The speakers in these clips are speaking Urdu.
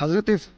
حضرت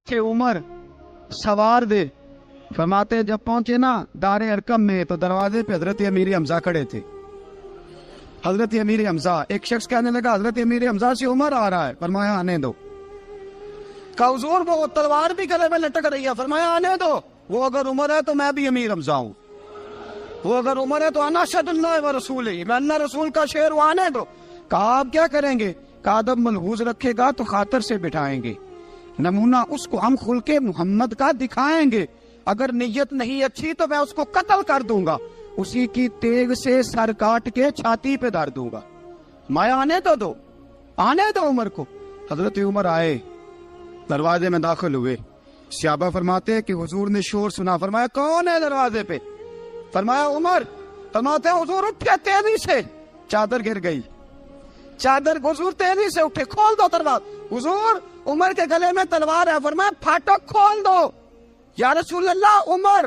کہ عمر سوار دے. فرماتے جب پہنچے نا دار ارقم میں تو دروازے پہ حضرت امیر حمزہ کھڑے تھے. حضرت امیر حمزہ، ایک شخص کہنے لگا حضرت امیر حمزہ سے عمر آ رہا ہے. فرمایا آنے دو. کہا حضور وہ تلوار بھی گلے میں لٹک رہی ہے. فرمایا آنے دو. وہ اگر عمر ہے تو میں بھی امیر حمزہ ہوں. وہ اگر عمر ہے تو انا اشہد اللہ و رسول ہی، میں اللہ رسول کا شعر ہوں، آنے دو. کہا آپ کیا کریں گے؟ کہا ادب ملحوظ رکھے گا تو خاطر سے بٹھائیں گے، نمونہ اس کو ہم خلق محمد کا دکھائیں گے، اگر نیت نہیں اچھی تو میں اس کو قتل کر دوں گا، اسی کی تیغ سے سر کاٹ کے چھاتی پہ دھر دوں گا. میں آنے تو دو، آنے دو عمر کو. حضرت عمر آئے، دروازے میں داخل ہوئے. صحابہ فرماتے ہیں کہ حضور نے شور سنا. فرمایا کون ہے دروازے پہ؟ فرمایا عمر. فرماتے ہیں حضور اٹھے تیزی سے، چادر گر گئی. چادر حضور تیزی سے اٹھے، کھول دو دروازہ. حضور عمر کے گلے میں تلوار ہے. فرمایا پھاٹک کھول دو. یا رسول اللہ عمر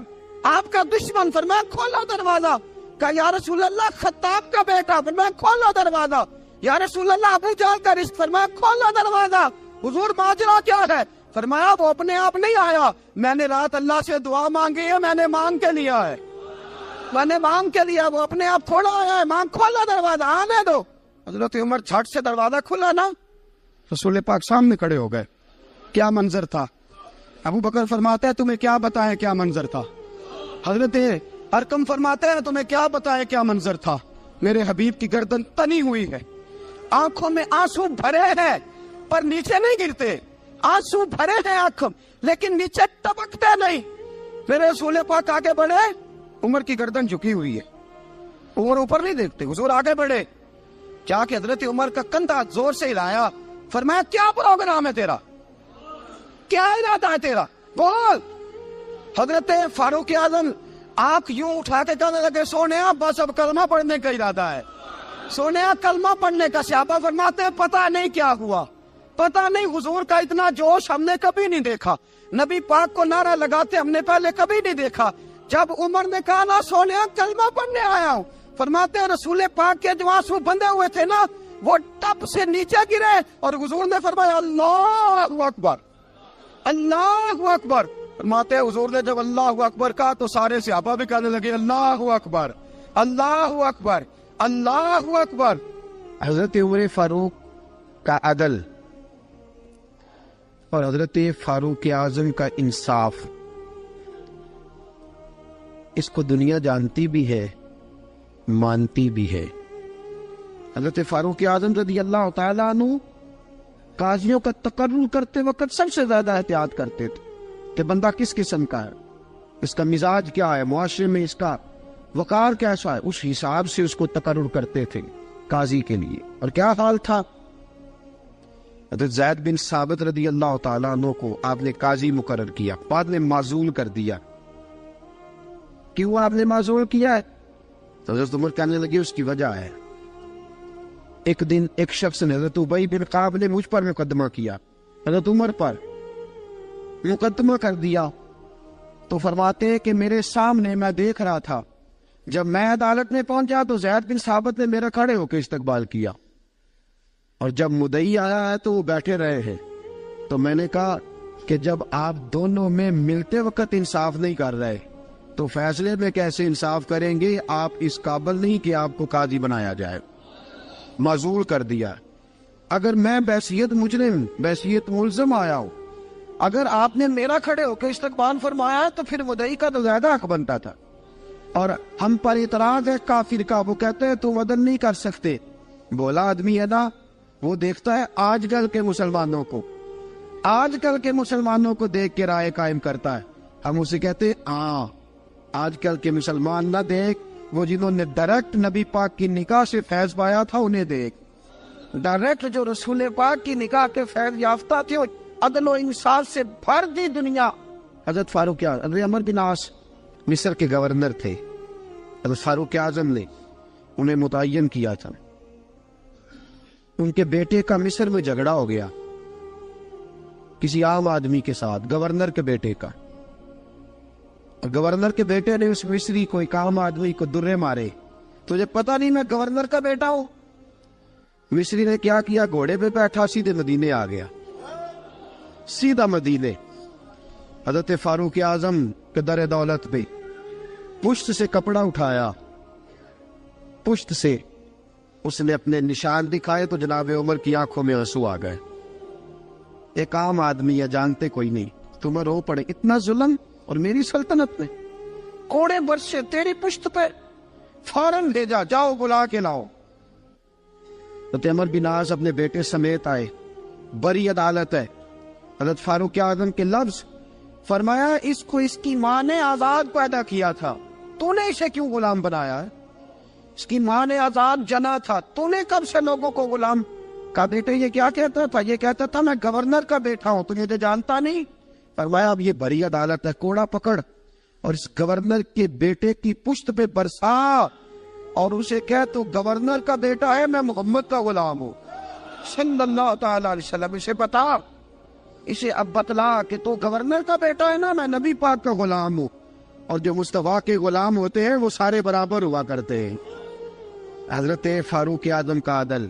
آپ کا دشمن. فرمایا کھولو دروازہ. کہا یا رسول اللہ خطاب کا بیٹا. فرمایا کھولو دروازہ. یا رسول اللہ ابو جہل کا رشت. فرمایا کھولو دروازہ. حضور ماجرا کیا ہے؟ فرمایا وہ اپنے آپ نہیں آیا، میں نے رات اللہ سے دعا مانگی ہے، میں نے مانگ کے لیا ہے، میں نے مانگ کے لیا، وہ اپنے آپ تھوڑا آیا ہے. مانگ کھولا دروازہ، آنے دو. حضرت عمر جھٹ سے دروازہ کھلا نا، رسول پاک سامنے کھڑے ہو گئے. کیا منظر تھا. ابو بکر فرماتے ہیں تمہیں کیا بتائیں کیا منظر تھا. حضرت ارقم فرماتے ہیں تمہیں کیا بتائیں کیا منظر تھا. میرے حبیب کی گردن تنی ہوئی ہے، آنکھوں میں آنسو بھرے ہیں پر نیچے نہیں گرتے. آنسو بھرے ہیں آنکھوں لیکن نیچے ٹپکتے نہیں. میرے رسول پاک آگے بڑھے، عمر کی گردن جھکی ہوئی ہے، عمر اوپر نہیں دیکھتے. حضور آگے بڑھے، جا کے حضرت عمر کا کندھا زور سے ہلایا. فرمایا کیا پروگرام ہے تیرا، کیا ارادہ ہے تیرا، بول. حضرت فاروق اعظم آنکھ یوں اٹھا کے کہنے لگے سونیا بس اب کلمہ پڑھنے کا ارادہ ہے، سونیا کلمہ پڑھنے کا. صحابہ فرماتے ہیں پتہ نہیں کیا ہوا، پتہ نہیں. حضور کا اتنا جوش ہم نے کبھی نہیں دیکھا، نبی پاک کو نعرہ لگاتے ہم نے پہلے کبھی نہیں دیکھا. جب عمر نے کہا نا سونیا کلمہ پڑھنے آیا ہوں، فرماتے ہیں رسول پاک کے جو آنسو بندے ہوئے تھے نا وہ ٹپ سے نیچے گرے اور حضور نے فرمایا اللہ اکبر، اللہ اکبر. فرماتے ہیں حضور نے جب اللہ اکبر کہا تو سارے صحابہ بھی کہنے لگے اللہ اکبر، اللہ اکبر، اللہ اکبر. حضرت عمر فاروق کا عدل اور حضرت فاروق اعظم کا انصاف، اس کو دنیا جانتی بھی ہے، مانتی بھی ہے. حضرت فاروق اعظم رضی اللہ تعالیٰ عنہ قاضیوں کا تقرر کرتے وقت سب سے زیادہ احتیاط کرتے تھے کہ بندہ کس قسم کا ہے، اس کا مزاج کیا ہے، معاشرے میں اس کا وقار کیسا ہے، اس حساب سے اس کو تقرر کرتے تھے قاضی کے لیے. اور کیا حال تھا. حضرت زید بن ثابت رضی اللہ تعالیٰ عنہ کو آپ نے قاضی مقرر کیا، بعد میں معزول کر دیا. کیوں آپ نے معزول کیا ہے؟ تو حضرت عمر کہنے لگے اس کی وجہ ہے. ایک دن ایک شخص نے، حضرت ابی بن کعب نے مجھ پر مقدمہ کیا، حضرت عمر پر مقدمہ کر دیا. تو فرماتے ہیں کہ میرے سامنے میں دیکھ رہا تھا، جب میں عدالت میں پہنچا تو زید بن ثابت نے میرا کھڑے ہو کے استقبال کیا، اور جب مدعی آیا ہے تو وہ بیٹھے رہے ہیں. تو میں نے کہا کہ جب آپ دونوں میں ملتے وقت انصاف نہیں کر رہے تو فیصلے میں کیسے انصاف کریں گے. آپ اس قابل نہیں کہ آپ کو قاضی بنایا جائے. معزول کر دیا. اگر میں بحیثیت مجرم، بحیثیت ملزم آیا ہوں، اگر آپ نے میرا کھڑے ہو کے استقبال فرمایا ہے تو پھر مدعی کا تو زیادہ حق بنتا تھا. اور ہم پر اعتراض ہے کافر کا، وہ کہتے ہیں تم عدل نہیں کر سکتے. بولا آدمی ادا، وہ دیکھتا ہے آج کل کے مسلمانوں کو، آج کل کے مسلمانوں کو دیکھ کے رائے قائم کرتا ہے. ہم اسے کہتے ہیں ہاں آج کل کے مسلمان نہ دیکھ، وہ جنہوں نے ڈائریکٹ نبی پاک کی نکاح سے فیض پایا تھا انہیں دیکھ. ڈائریکٹ جو رسول پاک کی نکاح کے فیض یافتہ تھے، عدل و انصاف سے بھر دی دنیا. حضرت فاروق اعظم، حضرت عمرو بن عاص مصر کے گورنر تھے. حضرت فاروق اعظم نے انہیں متعین کیا تھا. ان کے بیٹے کا مصر میں جھگڑا ہو گیا کسی عام آدمی کے ساتھ، گورنر کے بیٹے کا. گورنر کے بیٹے نے اس مصری کو، ایک عام آدمی کو درے مارے. تجھے پتہ نہیں میں گورنر کا بیٹا ہوں؟ مصری نے کیا کیا، گھوڑے پہ بیٹھا سیدھے مدینے آ گیا، سیدھا مدینے. حضرت فاروق اعظم کے در دولت پہ پشت سے کپڑا اٹھایا، پشت سے اس نے اپنے نشان دکھائے تو جناب عمر کی آنکھوں میں آنسو آ گئے۔ ایک عام آدمی ہے، جانتے کوئی نہیں، تمہیں رو پڑے، اتنا ظلم اور میری سلطنت میں کوڑے برسے تیری پشت پہ، فوراً لے جاؤ بلا کے لاؤ۔ حضرت عمر بن عاص اپنے بیٹے سمیت آئے، بری عدالت ہے۔ حضرت فاروق اعظم کے لفظ، فرمایا اس کو اس کی ماں نے آزاد پیدا کیا تھا، تو نے اسے کیوں غلام بنایا ہے؟ اس کی ماں نے آزاد جنا تھا، تو نے کب سے لوگوں کو غلام کا؟ بیٹے یہ کیا کہتا تھا؟ یہ کہتا تھا میں گورنر کا بیٹا ہوں، تجھے تو جانتا نہیں۔ فرمایا اب یہ بری عدالت ہے، کوڑا پکڑ اور اس گورنر کے بیٹے کی پشت پہ برسا اور اسے کہہ تو گورنر کا بیٹا ہے، میں محمد کا غلام ہوں صلی اللہ تعالی علیہ وسلم۔ اسے بتا، اسے اب بتلا کہ تو گورنر کا بیٹا ہے نا، میں نبی پاک کا غلام ہوں، اور جو مصطفیٰ کے غلام ہوتے ہیں وہ سارے برابر ہوا کرتے ہیں۔ حضرت فاروق اعظم کا عدل،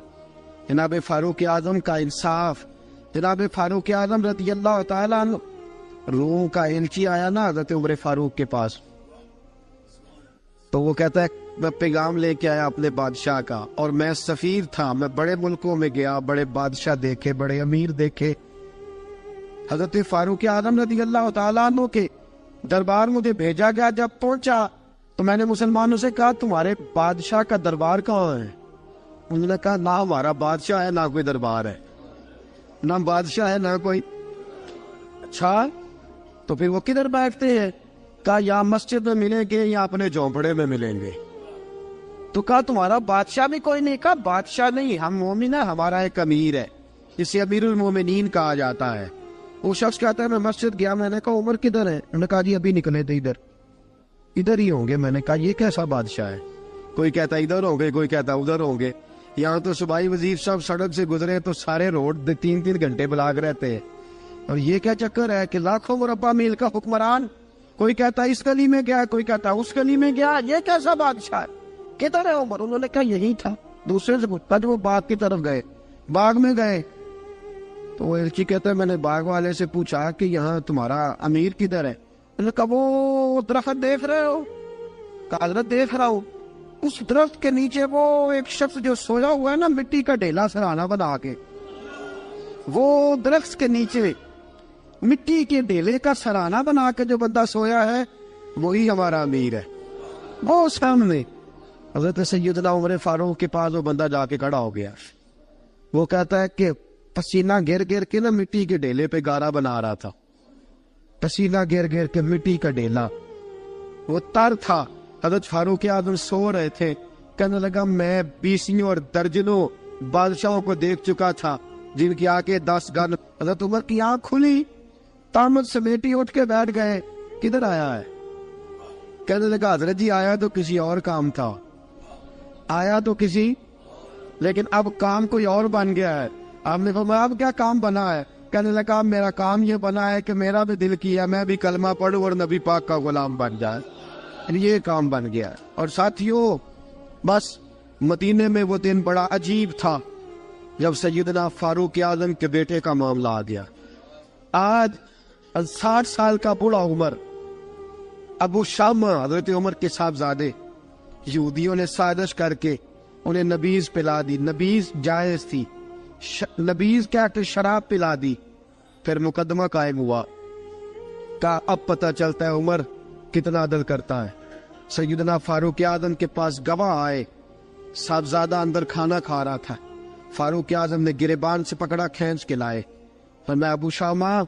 جناب فاروق اعظم کا انصاف، جناب فاروق اعظم رضی اللہ تعالیٰ عنہ۔ روم کا ایلچی آیا نا حضرت عمر فاروق کے پاس، تو وہ کہتا ہے میں پیغام لے کے آیا اپنے بادشاہ کا، اور میں سفیر تھا، میں بڑے ملکوں میں گیا، بڑے بادشاہ دیکھے، بڑے امیر دیکھے۔ حضرت فاروق اعظم رضی اللہ تعالیٰ عنہ کے دربار مجھے بھیجا گیا، جب پہنچا تو میں نے مسلمانوں سے کہا تمہارے بادشاہ کا دربار کہاں ہے؟ انہوں نے کہا نہ ہمارا بادشاہ ہے نہ کوئی دربار ہے، نہ بادشاہ ہے نہ کوئی۔ اچھا تو پھر وہ کدھر بیٹھتے ہیں؟ کہا یا مسجد میں ملیں گے یا اپنے جھونپڑے میں ملیں گے۔ تو کہا تمہارا بادشاہ بھی کوئی نہیں؟ کہا بادشاہ نہیں، ہم مومن ہیں، ہمارا ایک امیر ہے، جسے امیر المومنین کہا جاتا ہے۔ وہ شخص کہتا ہے میں مسجد گیا، میں نے کہا عمر کدھر ہے؟ انہوں نے کہا جی ابھی نکلے تھے ادھر ہی ہوں گے۔ میں نے کہا یہ کیسا بادشاہ ہے؟ کوئی کہتا ادھر ہوں گے، کوئی کہتا ادھر ہوں گے۔ یہاں تو صوبائی وزیر صاحب سڑک سے گزرے تو سارے روڈ 3 گھنٹے بلاک رہتے ہیں، اور یہ کیا چکر ہے کہ لاکھوں مربع میل کا حکمران، کوئی کہتا اس گلی میں گیا، کوئی کہتا اس گلی میں گیا، یہ کیسا بادشاہ ہے؟ کدھر ہے عمر؟ انہوں نے کہا یہی تھا۔ دوسرے سے پوچھتا جو وہ باغ کی طرف گئے، باغ میں گئے تو وہ ایلچی کہتا ہے میں نے باغ والے سے پوچھا کہ یہاں تمہارا امیر کدھر ہے؟ انہوں نے کہا وہ درخت دیکھ رہے ہو؟ کہا حضرت دیکھ رہا ہوں۔ اس درخت کے نیچے وہ ایک شخص جو سویا ہوا ہے نا، مٹی کا ڈھیلا سرہانہ بنا کے، وہ درخت کے نیچے مٹی کے ڈھیلے کا سرہانہ بنا کے جو بندہ سویا ہے وہی ہمارا امیر ہے۔ وہ سامنے حضرت سیدنا عمر فاروق کے پاس وہ بندہ جا کے کھڑا ہو گیا۔ وہ کہتا ہے کہ پسینہ گر گر کے نا مٹی کے ڈھیلے پہ گارا بنا رہا تھا، پسینہ گر گر کے مٹی کا ڈھیلا، وہ تر تھا۔ حضرت فاروق اعظم سو رہے تھے، کہنے لگا میں 20 اور درجنوں بادشاہوں کو دیکھ چکا تھا جن کی آنکھیں 10 گن۔ حضرت عمر کی آنکھ کھلی، تامت سمیٹی اٹھ کے بیٹھ گئے، کدھر آیا ہے؟ کہنے لگا حضرت جی آیا تو کسی اور کام تھا، آیا تو کسی، لیکن اب کام کوئی اور بن گیا ہے۔ آپ نے فرمایا اب کیا کام بنا ہے؟ کہنے لگا میرا کام یہ بنا ہے کہ میرا بھی دل کیا میں بھی کلمہ پڑھوں اور نبی پاک کا غلام بن جائے، یہ کام بن گیا۔ اور ساتھیوں بس مدینے میں وہ دن بڑا عجیب تھا جب سیدنا فاروق اعظم کے بیٹے کا معاملہ آ گیا۔ آج 60 سال کا بوڑھا عمر، ابو شامہ حضرت عمر کے صاحبزادے، یہودیوں نے سازش کر کے انہیں نبیذ پلا دی۔ نبیذ جائز تھی، نبیذ کیا کہ شراب پلا دی۔ پھر مقدمہ قائم ہوا، کہا اب پتہ چلتا ہے عمر کتنا عدل کرتا ہے۔ سیدنا فاروق اعظم کے پاس گواہ آئے، صاحبزادہ اندر کھانا کھا رہا تھا، فاروق اعظم نے گریبان سے پکڑا، کھینچ کے لائے، فرمایا ابو شامہ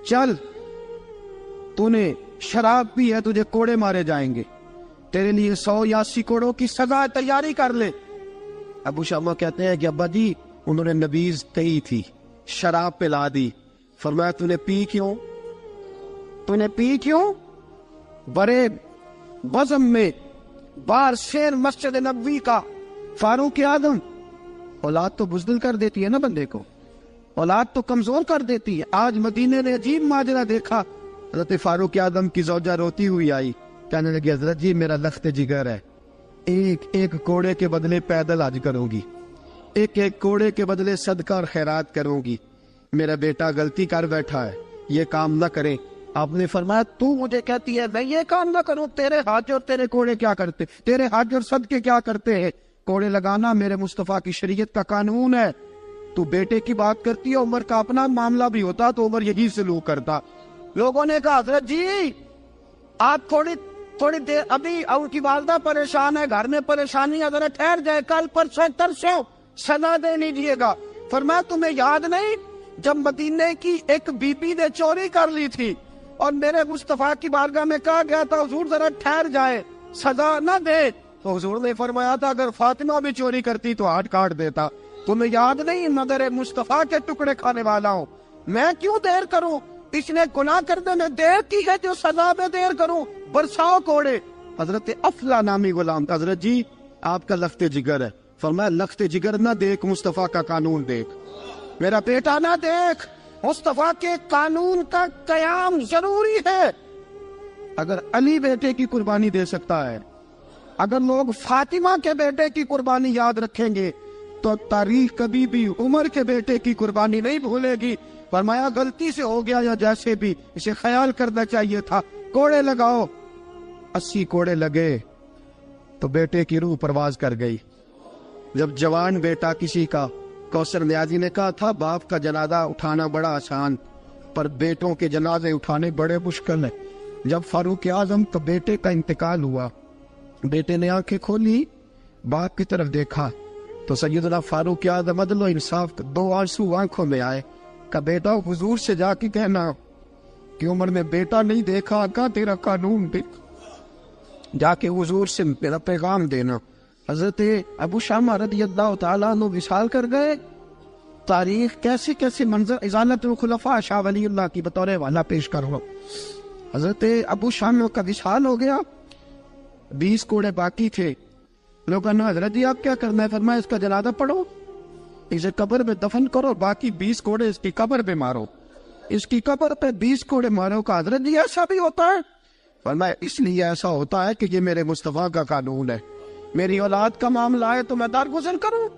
چل، تو نے شراب پی ہے، تجھے کوڑے مارے جائیں گے، تیرے لیے 100 یا 80 کوڑوں کی سزا تیاری کر لے۔ ابو شامہ کہتے ہیں کہ ابا جی انہوں نے نبیذ کہی تھی، شراب پلا دی۔ فرمایا تو نے پی کیوں؟ تو نے پی کیوں؟ بڑے بزم میں بار شیر مسجد نبوی کا فاروق اعظم، اولاد تو بزدل کر دیتی ہے نا بندے کو، اولاد تو کمزور کر دیتی ہے۔ آج مدینے نے عجیب ماجرا دیکھا، حضرت فاروق اعظم کی زوجہ روتی ہوئی آئی، کہنے لگی حضرت جی میرا لخت جگر ہے، ایک کوڑے کے بدلے پیدل حج کروں گی، ایک کوڑے کے بدلے صدقہ اور خیرات کروں گی، میرا بیٹا غلطی کر بیٹھا ہے، یہ کام نہ کریں، آپ نے فرمایا تو مجھے کہتی ہے میں یہ کام نہ کروں، تیرے ہاتھ اور تیرے کوڑے کیا کرتے، تیرے ہاتھ اور صدقے کیا کرتے ہیں؟ کوڑے لگانا میرے مصطفیٰ کی شریعت کا قانون ہے۔ تو بیٹے کی بات کرتی ہے، عمر کا اپنا معاملہ بھی ہوتا تو عمر یہی سلوک کرتا۔ لوگوں نے کہا حضرت جی آپ تھوڑی دیر، ابھی ان کی والدہ پریشان ہے، گھر میں پریشانی ہے، ذرا ٹھہر جائے، کل پرسوں ترسوں سزا دے لیجیے گا۔ فرمایا تمہیں یاد نہیں جب مدینے کی ایک بی بی نے چوری کر لی تھی اور میرے مصطفیٰ کی بارگاہ میں کہا گیا تھا حضور ذرا ٹھہر جائے، سزا نہ دے، تو حضور نے فرمایا تھا اگر فاطمہ بھی چوری کرتی تو ہاتھ کاٹ دیتا۔ تمہیں یاد نہیں مگر مصطفیٰ کے ٹکڑے کھانے والا ہوں، میں کیوں دیر کروں، اس نے گناہ کرنے میں دیر کی ہے جو سزا میں دیر کروں، برساؤ کوڑے۔ حضرت افلا نامی غلام، حضرت جی آپ کا لخت جگر ہے، فرمایا لخت جگر نہ دیکھ، مصطفیٰ کا قانون دیکھ، میرا بیٹا نہ دیکھ، مصطفیٰ کے قانون کا قیام ضروری ہے۔ اگر علی بیٹے کی قربانی دے سکتا ہے، اگر لوگ فاطمہ کے بیٹے کی قربانی یاد رکھیں گے تو تاریخ کبھی بھی عمر کے بیٹے کی قربانی نہیں بھولے گی۔ فرمایا غلطی سے ہو گیا یا جیسے بھی، اسے خیال کرنا چاہیے تھا، کوڑے لگاؤ۔ 80 کوڑے لگے تو بیٹے کی روح پرواز کر گئی۔ جب جوان بیٹا کسی کا، کوثر نیازی نے کہا تھا باپ کا جنازہ اٹھانا بڑا آسان، پر بیٹوں کے جنازے اٹھانے بڑے مشکل ہیں۔ جب فاروق اعظم کا بیٹے کا انتقال ہوا، بیٹے نے آنکھیں کھولی، باپ کی طرف دیکھا تو سیدنا فاروق اعظم عدل و انصاف، 2 آنسو آنکھوں میں آئے، کہ بیٹا حضور سے جا کے کہنا کہ عمر نے بیٹا نہیں دیکھا، آقا تیرا قانون دیکھ، جا کے حضور سے میرا پیغام دینا۔ حضرت ابو شامہ رضی اللہ تعالیٰ عنہ وصال کر گئے۔ تاریخ کیسے کیسے منظر ازالت الخلفاء شاہ ولی اللہ کی بطور والا پیش کرو۔ حضرت ابو شامہ کا وصال ہو گیا، 20 کوڑے باقی تھے۔ لوگوں نے حضرت جی آپ کیا کرنا ہے؟ فرمایا اس کا جنازہ پڑھو، اسے قبر میں دفن کرو، باقی 20 کوڑے اس کی قبر پہ مارو، اس کی قبر پہ 20 کوڑے مارو۔ کا حضرت جی ایسا بھی ہوتا ہے؟ فرمایا اس لیے ایسا ہوتا ہے کہ یہ میرے مصطفیٰ کا قانون ہے، میری اولاد کا معاملہ ہے تو میں درگزر کروں۔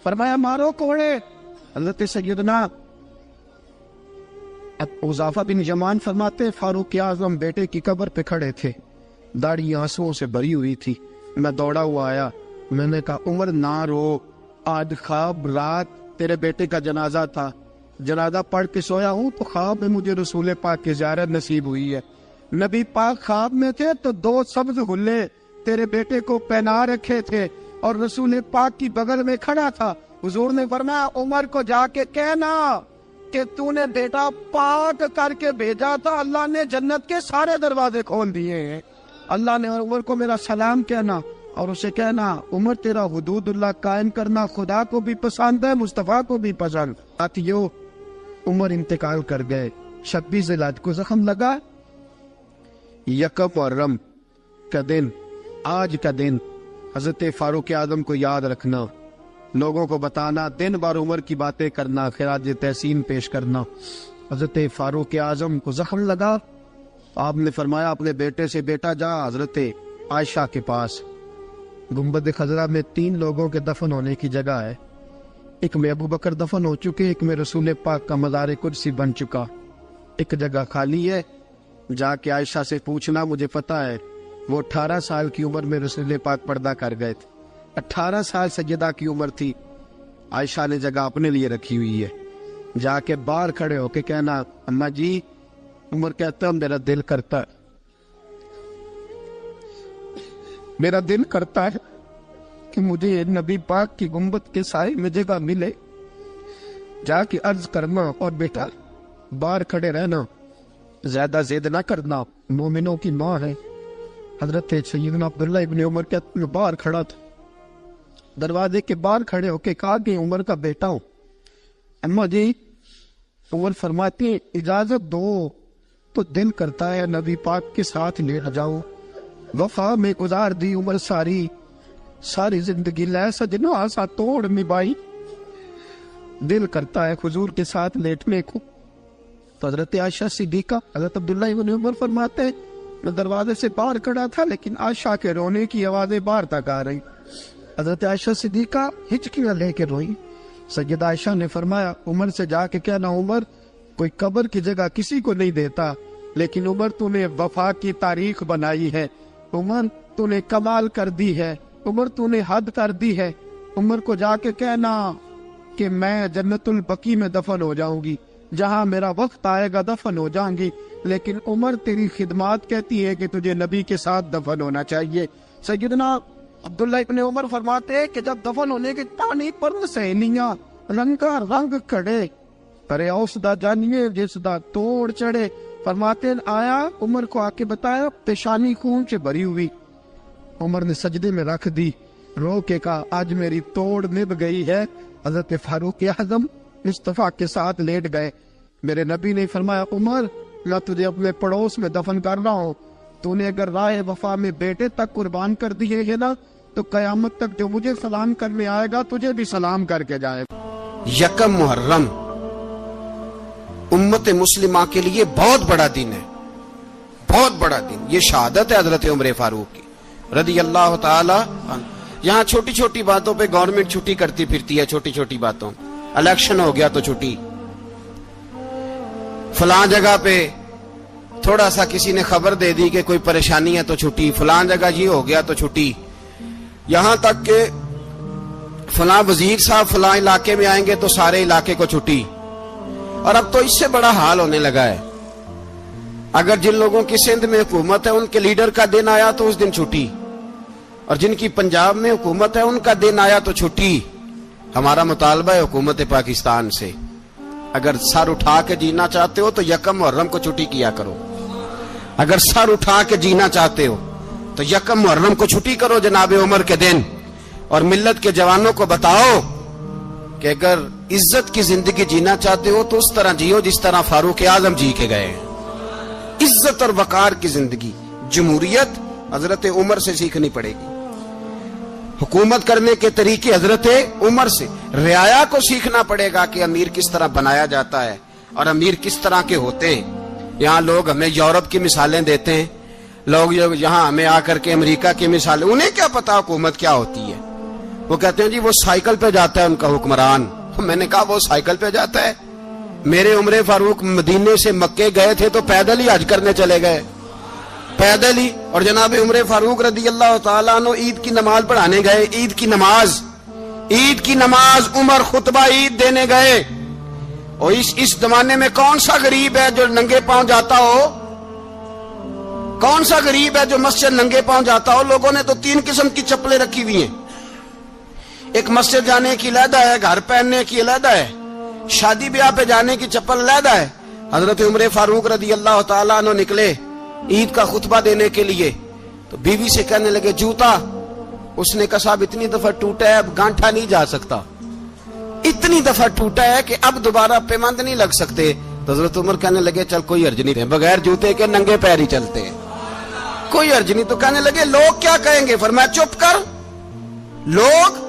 فرمایا مارو کوڑے۔ حضرت سیدنا حذیفہ بن یمان فرماتے فاروق اعظم بیٹے کی قبر پہ کھڑے تھے، داڑھی آنسوؤں سے بھری ہوئی تھی۔ میں دوڑا ہوا آیا، میں نے کہا عمر نہ رو، آج خواب رات تیرے بیٹے کا جنازہ تھا، جنازہ پڑھ کے سویا ہوں تو خواب میں مجھے رسول پاک کی زیارت نصیب ہوئی ہے۔ نبی پاک خواب میں تھے تو 2 سبز حلے تیرے بیٹے کو پہنا رکھے تھے اور رسول پاک کی بغل میں کھڑا تھا۔ حضور نے فرمایا عمر کو جا کے کہنا کہ تو نے بیٹا پاک کر کے بھیجا تھا، اللہ نے جنت کے سارے دروازے کھول دیے ہیں۔ اللہ نے عمر کو میرا سلام کہنا اور اسے کہنا عمر تیرا حدود اللہ قائم کرنا خدا کو بھی پسند ہے، مصطفیٰ کو بھی پسند۔ ساتھیو عمر انتقال کر گئے، 26 ذوالحج کو زخم لگا۔ یکم محرم کا دن، آج کا دن حضرت فاروق اعظم کو یاد رکھنا، لوگوں کو بتانا، دن بار عمر کی باتیں کرنا، خراج تحسین پیش کرنا۔ حضرت فاروق اعظم کو زخم لگا، آپ نے فرمایا اپنے بیٹے سے بیٹا جا حضرت عائشہ کے پاس، گنبد خضرا میں 3 لوگوں کے دفن ہونے کی جگہ ہے، ایک میں ابو بکر دفن ہو چکے، ایک میں رسول پاک کا مزار قدسی بن چکا، ایک جگہ خالی ہے، جا کے عائشہ سے پوچھنا، مجھے پتہ ہے وہ 18 سال کی عمر میں رسول پاک پردہ کر گئے تھے، 18 سال سیدہ کی عمر تھی، عائشہ نے جگہ اپنے لیے رکھی ہوئی ہے، جا کے باہر کھڑے ہو کے کہنا اماں جی، عمر کہتا میرا دل کرتا ہے، میرا دل کرتا ہے کہ مجھے نبی پاک کی گنبد کے سائے میں جگہ ملے، جا کے عرض کرنا، اور بیٹا باہر کھڑے رہنا، زیادہ زید نہ کرنا، مومنوں کی ماں ہے۔ حضرت سیدنا عبداللہ ابن عمر کہتے ہیں باہر کھڑا تھا، دروازے کے باہر کھڑے ہو کے کہا کہ عمر کا بیٹا ہوں۔ اماں جی، عمر فرماتے ہیں اجازت دو تو دل کرتا ہے نبی پاک کے ساتھ لے جاؤں، وفا میں گزار دی عمر ساری زندگی لے سجنو آسا توڑ نبھائی، دل کرتا ہے حضور کے ساتھ لیٹنے کو۔ تو حضرت عائشہ صدیقہ، حضرت عبداللہ ابن عمر فرماتے ہیں میں دروازے سے باہر کھڑا تھا لیکن عائشہ کے رونے کی آوازیں باہر تک آ رہی، حضرت عائشہ صدیقہ ہچکیاں لے کے روئی۔ سیدہ عائشہ نے فرمایا عمر سے جا کے کہنا عمر کوئی قبر کی جگہ کسی کو نہیں دیتا، لیکن عمر تو نے وفا کی تاریخ بنائی ہے، عمر تو نے کمال کر دی ہے، عمر تو نے حد کر دی ہے۔ عمر کو جا کے کہنا کہ میں جنت البقیع میں دفن ہو جاؤں گی، جہاں میرا وقت آئے گا دفن ہو جاؤں گی، لیکن عمر تیری خدمات کہتی ہے کہ تجھے نبی کے ساتھ دفن ہونا چاہیے۔ سیدنا عبداللہ ابن عمر فرماتے ہیں کہ جب دفن ہونے کے پانی پر سہیلیاں رنگا رنگ کھڑے، کرے اوس دا جانیے جس دا توڑ چڑھے، فرماتے ہیں آیا عمر کو آ کے بتایا پیشانی خون سے بھری ہوئی، عمر نے سجدے میں رکھ دی، رو کے کہا آج میری توڑ نبھ گئی ہے۔ حضرت فاروق اعظم مصطفیٰ کے ساتھ لیٹ گئے۔ میرے نبی نے فرمایا عمر میں تجھے اپنے پڑوس میں دفن کر رہا ہوں، تو نے اگر راہ وفا میں بیٹے تک قربان کر دیے ہے نا تو قیامت تک جو مجھے سلام کرنے آئے گا تجھے بھی سلام کر کے جائے گا۔ یکم محرم امت مسلمہ کے لیے بہت بڑا دن ہے، بہت بڑا دن۔ یہ شہادت ہے حضرت عمر فاروق کی رضی اللہ تعالی عنہ۔ یہاں چھوٹی چھوٹی باتوں پہ گورنمنٹ چھٹی کرتی پھرتی ہے، چھوٹی چھوٹی باتوں، الیکشن ہو گیا تو چھٹی، فلاں جگہ پہ تھوڑا سا کسی نے خبر دے دی کہ کوئی پریشانی ہے تو چھٹی، فلاں جگہ یہ ہو گیا تو چھٹی، یہاں تک کہ فلاں وزیر صاحب فلاں علاقے میں آئیں گے تو سارے علاقے کو چھٹی۔ اور اب تو اس سے بڑا حال ہونے لگا ہے، اگر جن لوگوں کی سندھ میں حکومت ہے ان کے لیڈر کا دن آیا تو اس دن چھٹی، اور جن کی پنجاب میں حکومت ہے ان کا دن آیا تو چھٹی۔ ہمارا مطالبہ ہے حکومت پاکستان سے، اگر سر اٹھا کے جینا چاہتے ہو تو یکم محرم کو چھٹی کیا کرو، اگر سر اٹھا کے جینا چاہتے ہو تو یکم محرم کو چھٹی کرو جناب عمر کے دن، اور ملت کے جوانوں کو بتاؤ کہ اگر عزت کی زندگی جینا چاہتے ہو تو اس طرح جیو جس طرح فاروق اعظم جی کے گئے ہیں۔ عزت اور وقار کی زندگی، جمہوریت حضرت عمر سے سیکھنی پڑے گی، حکومت کرنے کے طریقے حضرت عمر سے، رعایا کو سیکھنا پڑے گا کہ امیر کس طرح بنایا جاتا ہے اور امیر کس طرح کے ہوتے ہیں۔ یہاں لوگ ہمیں یورپ کی مثالیں دیتے ہیں، لوگ یہاں ہمیں آ کر کے امریکہ کی مثالیں، انہیں کیا پتا حکومت کیا ہوتی ہے، وہ کہتے ہیں جی وہ سائیکل پہ جاتا ہے ان کا حکمران۔ میں نے کہا وہ سائیکل پہ جاتا ہے؟ میرے عمر فاروق مدینے سے مکے گئے تھے تو پیدل ہی حج کرنے چلے گئے، پیدل ہی، اور جناب عمر فاروق رضی اللہ تعالیٰ عنہ عید کی نماز پڑھانے گئے، عید کی نماز عمر خطبہ عید دینے گئے۔ اور اس زمانے میں کون سا غریب ہے جو ننگے پاؤں جاتا ہو؟ کون سا غریب ہے جو مسجد ننگے پاؤں جاتا ہو؟ لوگوں نے تو 3 قسم کی چپلیں رکھی ہوئی ہیں، ایک مسجد جانے کی علیحدہ ہے، گھر پہننے کی علیحدہ ہے، شادی بیاہ پہ جانے کی چپل علیحدہ ہے۔ حضرت عمر فاروق رضی اللہ تعالیٰ عنہ نکلے عید کا خطبہ دینے کے لیے تو بیوی سے کہنے لگے جوتا، اس نے کہا صاحب اتنی دفعہ ٹوٹا ہے اب گانٹھا نہیں جا سکتا، اتنی دفعہ ٹوٹا ہے کہ اب دوبارہ پیمند نہیں لگ سکتے۔ تو حضرت عمر کہنے لگے چل کوئی حرج نہیں ہے، بغیر جوتے کے ننگے پیر ہی چلتے ہیں، کوئی حرج نہیں۔ تو کہنے لگے لوگ کیا کہیں گے؟ فرمایا چپ کر، لوگ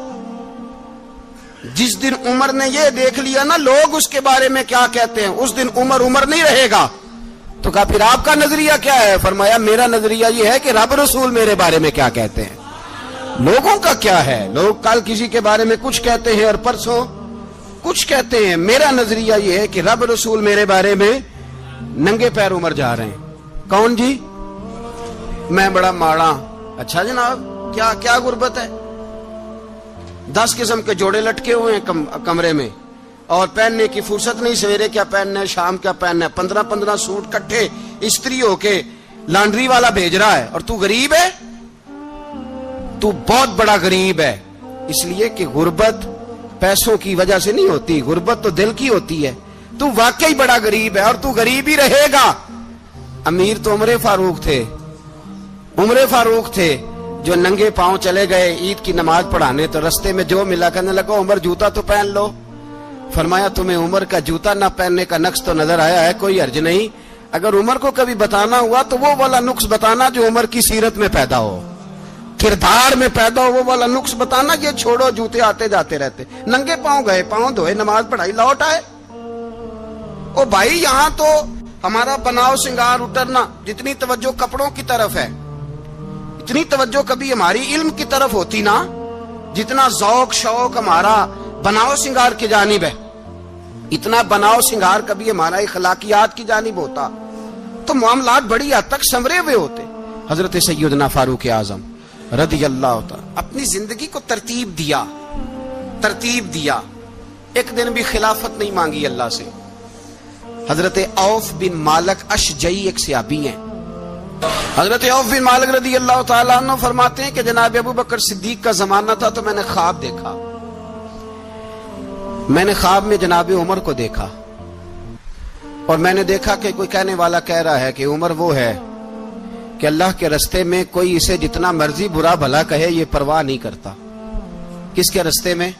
جس دن عمر نے یہ دیکھ لیا نا لوگ اس کے بارے میں کیا کہتے ہیں، اس دن عمر نہیں رہے گا۔ تو کہا پھر آپ کا نظریہ کیا ہے؟ فرمایا میرا نظریہ یہ ہے کہ رب رسول میرے بارے میں کیا کہتے ہیں، لوگوں کا کیا ہے؟ لوگ کل کسی کے بارے میں کچھ کہتے ہیں اور پرسوں کچھ کہتے ہیں، میرا نظریہ یہ ہے کہ رب رسول میرے بارے میں ننگے پیر عمر جا رہے ہیں۔ کون جی؟ میں بڑا ماڑا۔ اچھا جناب کیا غربت ہے؟ 10 قسم کے جوڑے لٹکے ہوئے ہیں کمرے میں، اور پہننے کی فرصت نہیں، سویرے کیا پہننا ہے شام کیا پہننا ہے، 15 سوٹ کٹھے استری ہو کے لانڈری والا بھیج رہا ہے، اور تو غریب ہے، تو بہت بڑا غریب ہے۔ اس لیے کہ غربت پیسوں کی وجہ سے نہیں ہوتی، غربت تو دل کی ہوتی ہے۔ تو واقعی بڑا غریب ہے اور تو غریب ہی رہے گا۔ امیر تو عمر فاروق تھے جو ننگے پاؤں چلے گئے عید کی نماز پڑھانے، تو رستے میں جو ملا کہنے لگا عمر جوتا تو پہن لو۔ فرمایا تمہیں عمر کا جوتا نہ پہننے کا نقص تو نظر آیا ہے، کوئی حرج نہیں، اگر عمر کو کبھی بتانا ہوا تو وہ والا نقص بتانا جو عمر کی سیرت میں پیدا ہو، کردار میں پیدا ہو، وہ والا نقص بتانا، یہ چھوڑو جوتے آتے جاتے رہتے۔ ننگے پاؤں گئے، پاؤں دھوئے، نماز پڑھائی، لوٹ آئے۔ او بھائی یہاں تو ہمارا بناؤ سنگار اترنا، جتنی توجہ کپڑوں کی طرف ہے اتنی توجہ کبھی ہماری علم کی طرف ہوتی نا، جتنا ذوق شوق ہمارا بناؤ سنگار کی جانب ہے، اتنا بناؤ سنگار کبھی ہمارا اخلاقیات کی جانب ہوتا تو معاملات بڑی حد تک سنورے ہوئے ہوتے. حضرت سیدنا فاروق اعظم رضی اللہ تعالی اپنی زندگی کو ترتیب دیا. ایک دن بھی خلافت نہیں مانگی اللہ سے. حضرت عوف بن مالک اشجعی ایک صحابی ہیں. حضرت عوف بن مالک رضی اللہ تعالیٰ عنہ فرماتے ہیں کہ جناب ابو بکر صدیق کا زمانہ تھا تو میں نے خواب دیکھا. میں نے خواب میں جناب عمر کو دیکھا اور میں نے دیکھا کہ کوئی کہنے والا کہہ رہا ہے کہ عمر وہ ہے کہ اللہ کے رستے میں کوئی اسے جتنا مرضی برا بھلا کہے یہ پرواہ نہیں کرتا. کس کے رستے میں؟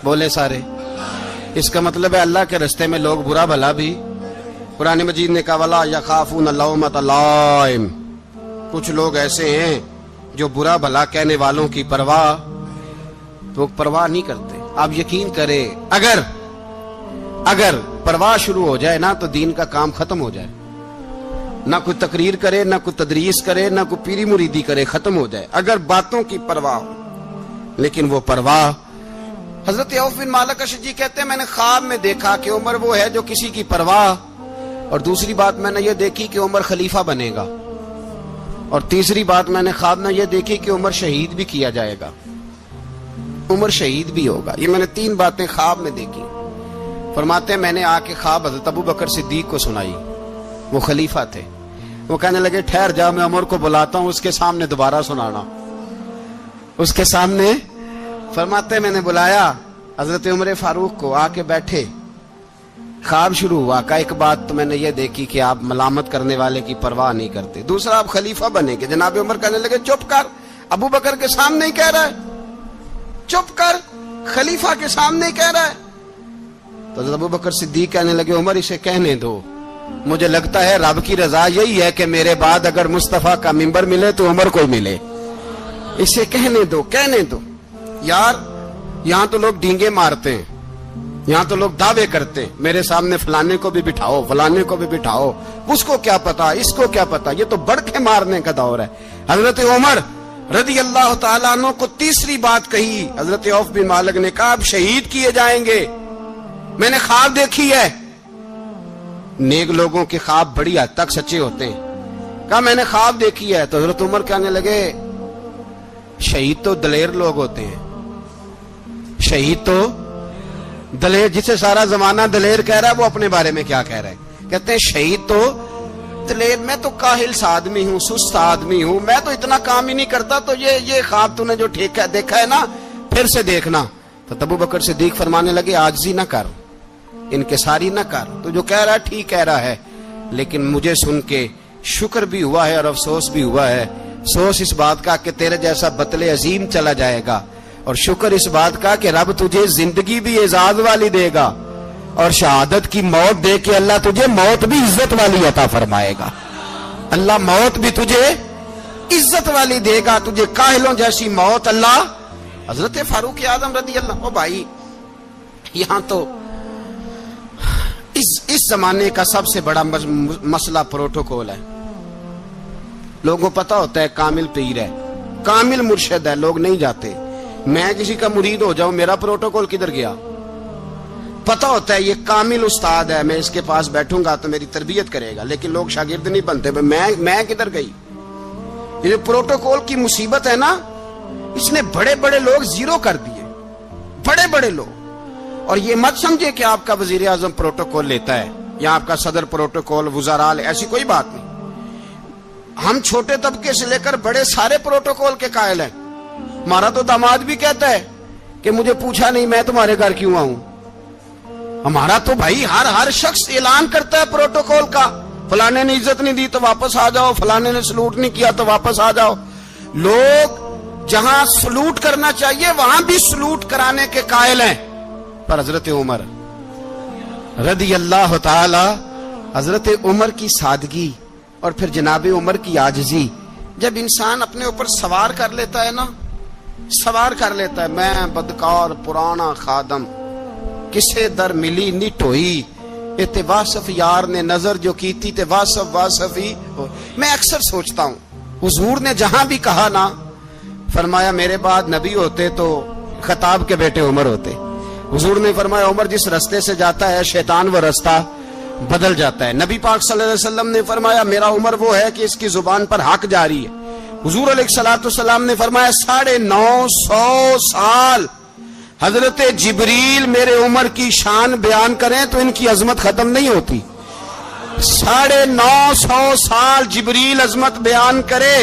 بولے سارے. اس کا مطلب ہے اللہ کے رستے میں لوگ برا بھلا بھی. قرآن مجید نے کہا وَلَا يَخَافُونَ لَوْمَةَ لَائِمٍ. کچھ لوگ ایسے ہیں جو برا بھلا کہنے والوں کی پرواہ نہیں کرتے. آپ یقین کریں اگر پرواہ شروع ہو جائے نا تو دین کا کام ختم ہو جائے. نہ کوئی تقریر کرے، نہ کوئی تدریس کرے، نہ کوئی پیری مریدی کرے، ختم ہو جائے اگر باتوں کی پرواہ ہو. لیکن وہ پرواہ. حضرت عوف بن مالک اشجعی کہتے ہیں میں نے خواب میں دیکھا کہ عمر وہ ہے جو کسی کی پرواہ. اور دوسری بات میں نے یہ دیکھی کہ عمر خلیفہ بنے گا. اور تیسری بات میں نے خواب میں یہ دیکھی کہ عمر شہید بھی کیا جائے گا، عمر شہید بھی ہوگا. یہ میں نے 3 باتیں خواب میں دیکھی. فرماتے ہیں میں نے آ کے خواب حضرت ابو بکر صدیق کو سنائی. وہ خلیفہ تھے. وہ کہنے لگے ٹھہر جا، میں عمر کو بلاتا ہوں، اس کے سامنے دوبارہ سنانا. اس کے سامنے. فرماتے ہیں میں نے بلایا حضرت عمر فاروق کو، آ کے بیٹھے. خواب شروع ہوا. کا ایک بات تو میں نے یہ دیکھی کہ آپ ملامت کرنے والے کی پرواہ نہیں کرتے. دوسرا آپ خلیفہ بنے گے. جناب عمر کہنے لگے چپ کر، ابو بکر کے سامنے ہی کہہ رہا ہے، چپ کر، خلیفہ کے سامنے ہی کہہ رہا ہے. تو حضرت ابو بکر صدیق کہنے لگے عمر اسے کہنے دو، مجھے لگتا ہے رب کی رضا یہی ہے کہ میرے بعد اگر مصطفیٰ کا منبر ملے تو عمر کو ملے. اسے کہنے دو. یار یہاں تو لوگ ڈینگے مارتے ہیں، یہاں تو لوگ دعوے کرتے ہیں میرے سامنے فلانے کو بھی بٹھاؤ، فلانے کو بھی بٹھاؤ، اس کو کیا پتا، اس کو کیا پتا. یہ تو بڑکے مارنے کا دور ہے. حضرت عمر رضی اللہ تعالیٰ عنہ کو تیسری بات کہی. حضرت عوف بن مالک نے کہا اب شہید کیے جائیں گے، میں نے خواب دیکھی ہے. نیک لوگوں کے خواب بڑی حد تک سچے ہوتے ہیں. کہا میں نے خواب دیکھی ہے. تو حضرت عمر کہنے لگے شہید تو دلیر لوگ ہوتے ہیں، شہید تو دلیر، جسے سارا زمانہ دلیر کہہ رہا ہے وہ اپنے بارے میں کیا کہہ رہا ہے. کہتے ہیں شہید تو دلیر، میں تو کاہل سا آدمی ہوں، سست آدمی ہوں، میں تو اتنا کام ہی نہیں کرتا. تو یہ خواب تو نے جو دیکھا ہے نا پھر سے دیکھنا. تو ابو بکر صدیق فرمانے لگے عاجزی نہ کر، انکساری نہ کر، تو جو کہہ رہا ہے ٹھیک کہہ رہا ہے. لیکن مجھے سن کے شکر بھی ہوا ہے اور افسوس بھی ہوا ہے. افسوس اس بات کا کہ تیرے جیسا بطل عظیم چلا جائے گا، اور شکر اس بات کا کہ رب تجھے زندگی بھی اعزاز والی دے گا، اور شہادت کی موت دے کے اللہ تجھے موت بھی عزت والی عطا فرمائے گا. اللہ موت بھی تجھے عزت والی دے گا، تجھے کاہلوں جیسی موت اللہ. حضرت فاروق اعظم رضی اللہ. بھائی یہاں تو اس زمانے کا سب سے بڑا مسئلہ پروٹوکول ہے. لوگوں کو پتا ہوتا ہے کامل پیر ہے، کامل مرشد ہے، لوگ نہیں جاتے. میں کسی کا مرید ہو جاؤں، میرا پروٹوکول کدھر گیا؟ پتا ہوتا ہے یہ کامل استاد ہے، میں اس کے پاس بیٹھوں گا تو میری تربیت کرے گا، لیکن لوگ شاگرد نہیں بنتے. میں کدھر گئی؟ یہ پروٹوکول کی مصیبت ہے نا، اس نے بڑے بڑے لوگ زیرو کر دیے، بڑے بڑے لوگ. اور یہ مت سمجھے کہ آپ کا وزیر اعظم پروٹوکول لیتا ہے یا آپ کا صدر پروٹوکول، وزراء، ایسی کوئی بات نہیں. ہم چھوٹے طبقے سے لے کر بڑے سارے پروٹوکول کے قائل ہیں. ہمارا تو داماد بھی کہتا ہے کہ مجھے پوچھا نہیں میں تمہارے گھر کیوں آؤں. ہمارا تو بھائی ہر شخص اعلان کرتا ہے پروٹوکول کا. فلانے نے عزت نہیں دی تو واپس آ جاؤ، فلانے نے سلوٹ نہیں کیا تو واپس آ جاؤ. لوگ جہاں سلوٹ کرنا چاہیے وہاں بھی سلوٹ کرانے کے قائل ہیں. پر حضرت عمر رضی اللہ تعالی، حضرت عمر کی سادگی اور پھر جناب عمر کی عاجزی، جب انسان اپنے اوپر سوار کر لیتا ہے نا، سوار کر لیتا ہے. میں بدکار پرانا خادم، کسے در ملی نٹ ہوئی، تے واصف یار نے نظر جو کی تھی تے واصف ہی. میں اکثر سوچتا ہوں حضور نے جہاں بھی کہا نا، فرمایا میرے بعد نبی ہوتے تو خطاب کے بیٹے عمر ہوتے. حضور نے فرمایا عمر جس رستے سے جاتا ہے شیطان وہ رستہ بدل جاتا ہے. نبی پاک صلی اللہ علیہ وسلم نے فرمایا میرا عمر وہ ہے کہ اس کی زبان پر حق جاری ہے. حضور علیہ الصلوۃ والسلام نے فرمایا 950 سال حضرت جبریل میرے عمر کی شان بیان کریں تو ان کی عظمت ختم نہیں ہوتی. 950 سال جبریل عظمت بیان کرے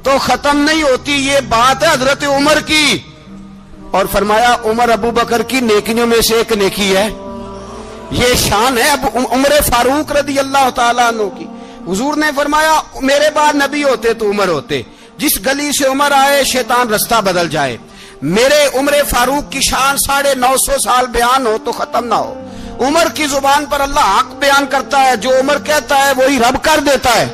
تو ختم نہیں ہوتی. یہ بات ہے حضرت عمر کی. اور فرمایا عمر ابو بکر کی نیکیوں میں سے ایک نیکی ہے. یہ شان ہے اب عمر فاروق رضی اللہ تعالیٰ عنہ کی. حضور نے فرمایا میرے بعد نبی ہوتے تو عمر ہوتے. جس گلی سے عمر آئے شیطان رستہ بدل جائے. میرے عمر فاروق کی شان 950 سال بیان ہو تو ختم نہ ہو. عمر کی زبان پر اللہ حق بیان کرتا ہے. جو عمر کہتا ہے وہی رب کر دیتا ہے.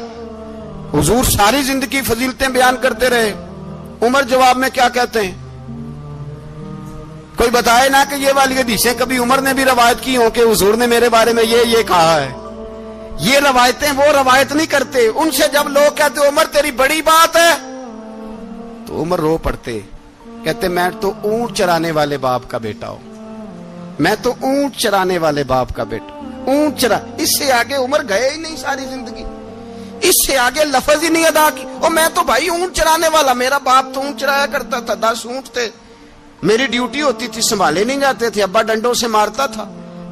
حضور ساری زندگی فضیلتیں بیان کرتے رہے. عمر جواب میں کیا کہتے ہیں؟ کوئی بتائے نا کہ یہ والی حدیثیں کبھی عمر نے بھی روایت کی ہوں کہ حضور نے میرے بارے میں یہ کہا ہے. یہ روایتیں وہ روایت نہیں کرتے. ان سے جب لوگ کہتے عمر تیری بڑی بات ہے تو عمر رو پڑتے. کہتے میں تو اونٹ چرانے والے باپ کا بیٹا ہوں. میں تو اونٹ چرانے والے باپ کا بیٹا. اونٹ چرا اس سے آگے عمر گئے ہی نہیں ساری زندگی. اس سے آگے لفظ ہی نہیں ادا کی. اور میں تو بھائی اونٹ چرانے والا. میرا باپ تو اونٹ چرایا کرتا تھا. 10 اونٹ تھے. میری ڈیوٹی ہوتی تھی سنبھالے نہیں جاتے تھے. ابا ڈنڈوں سے مارتا تھا.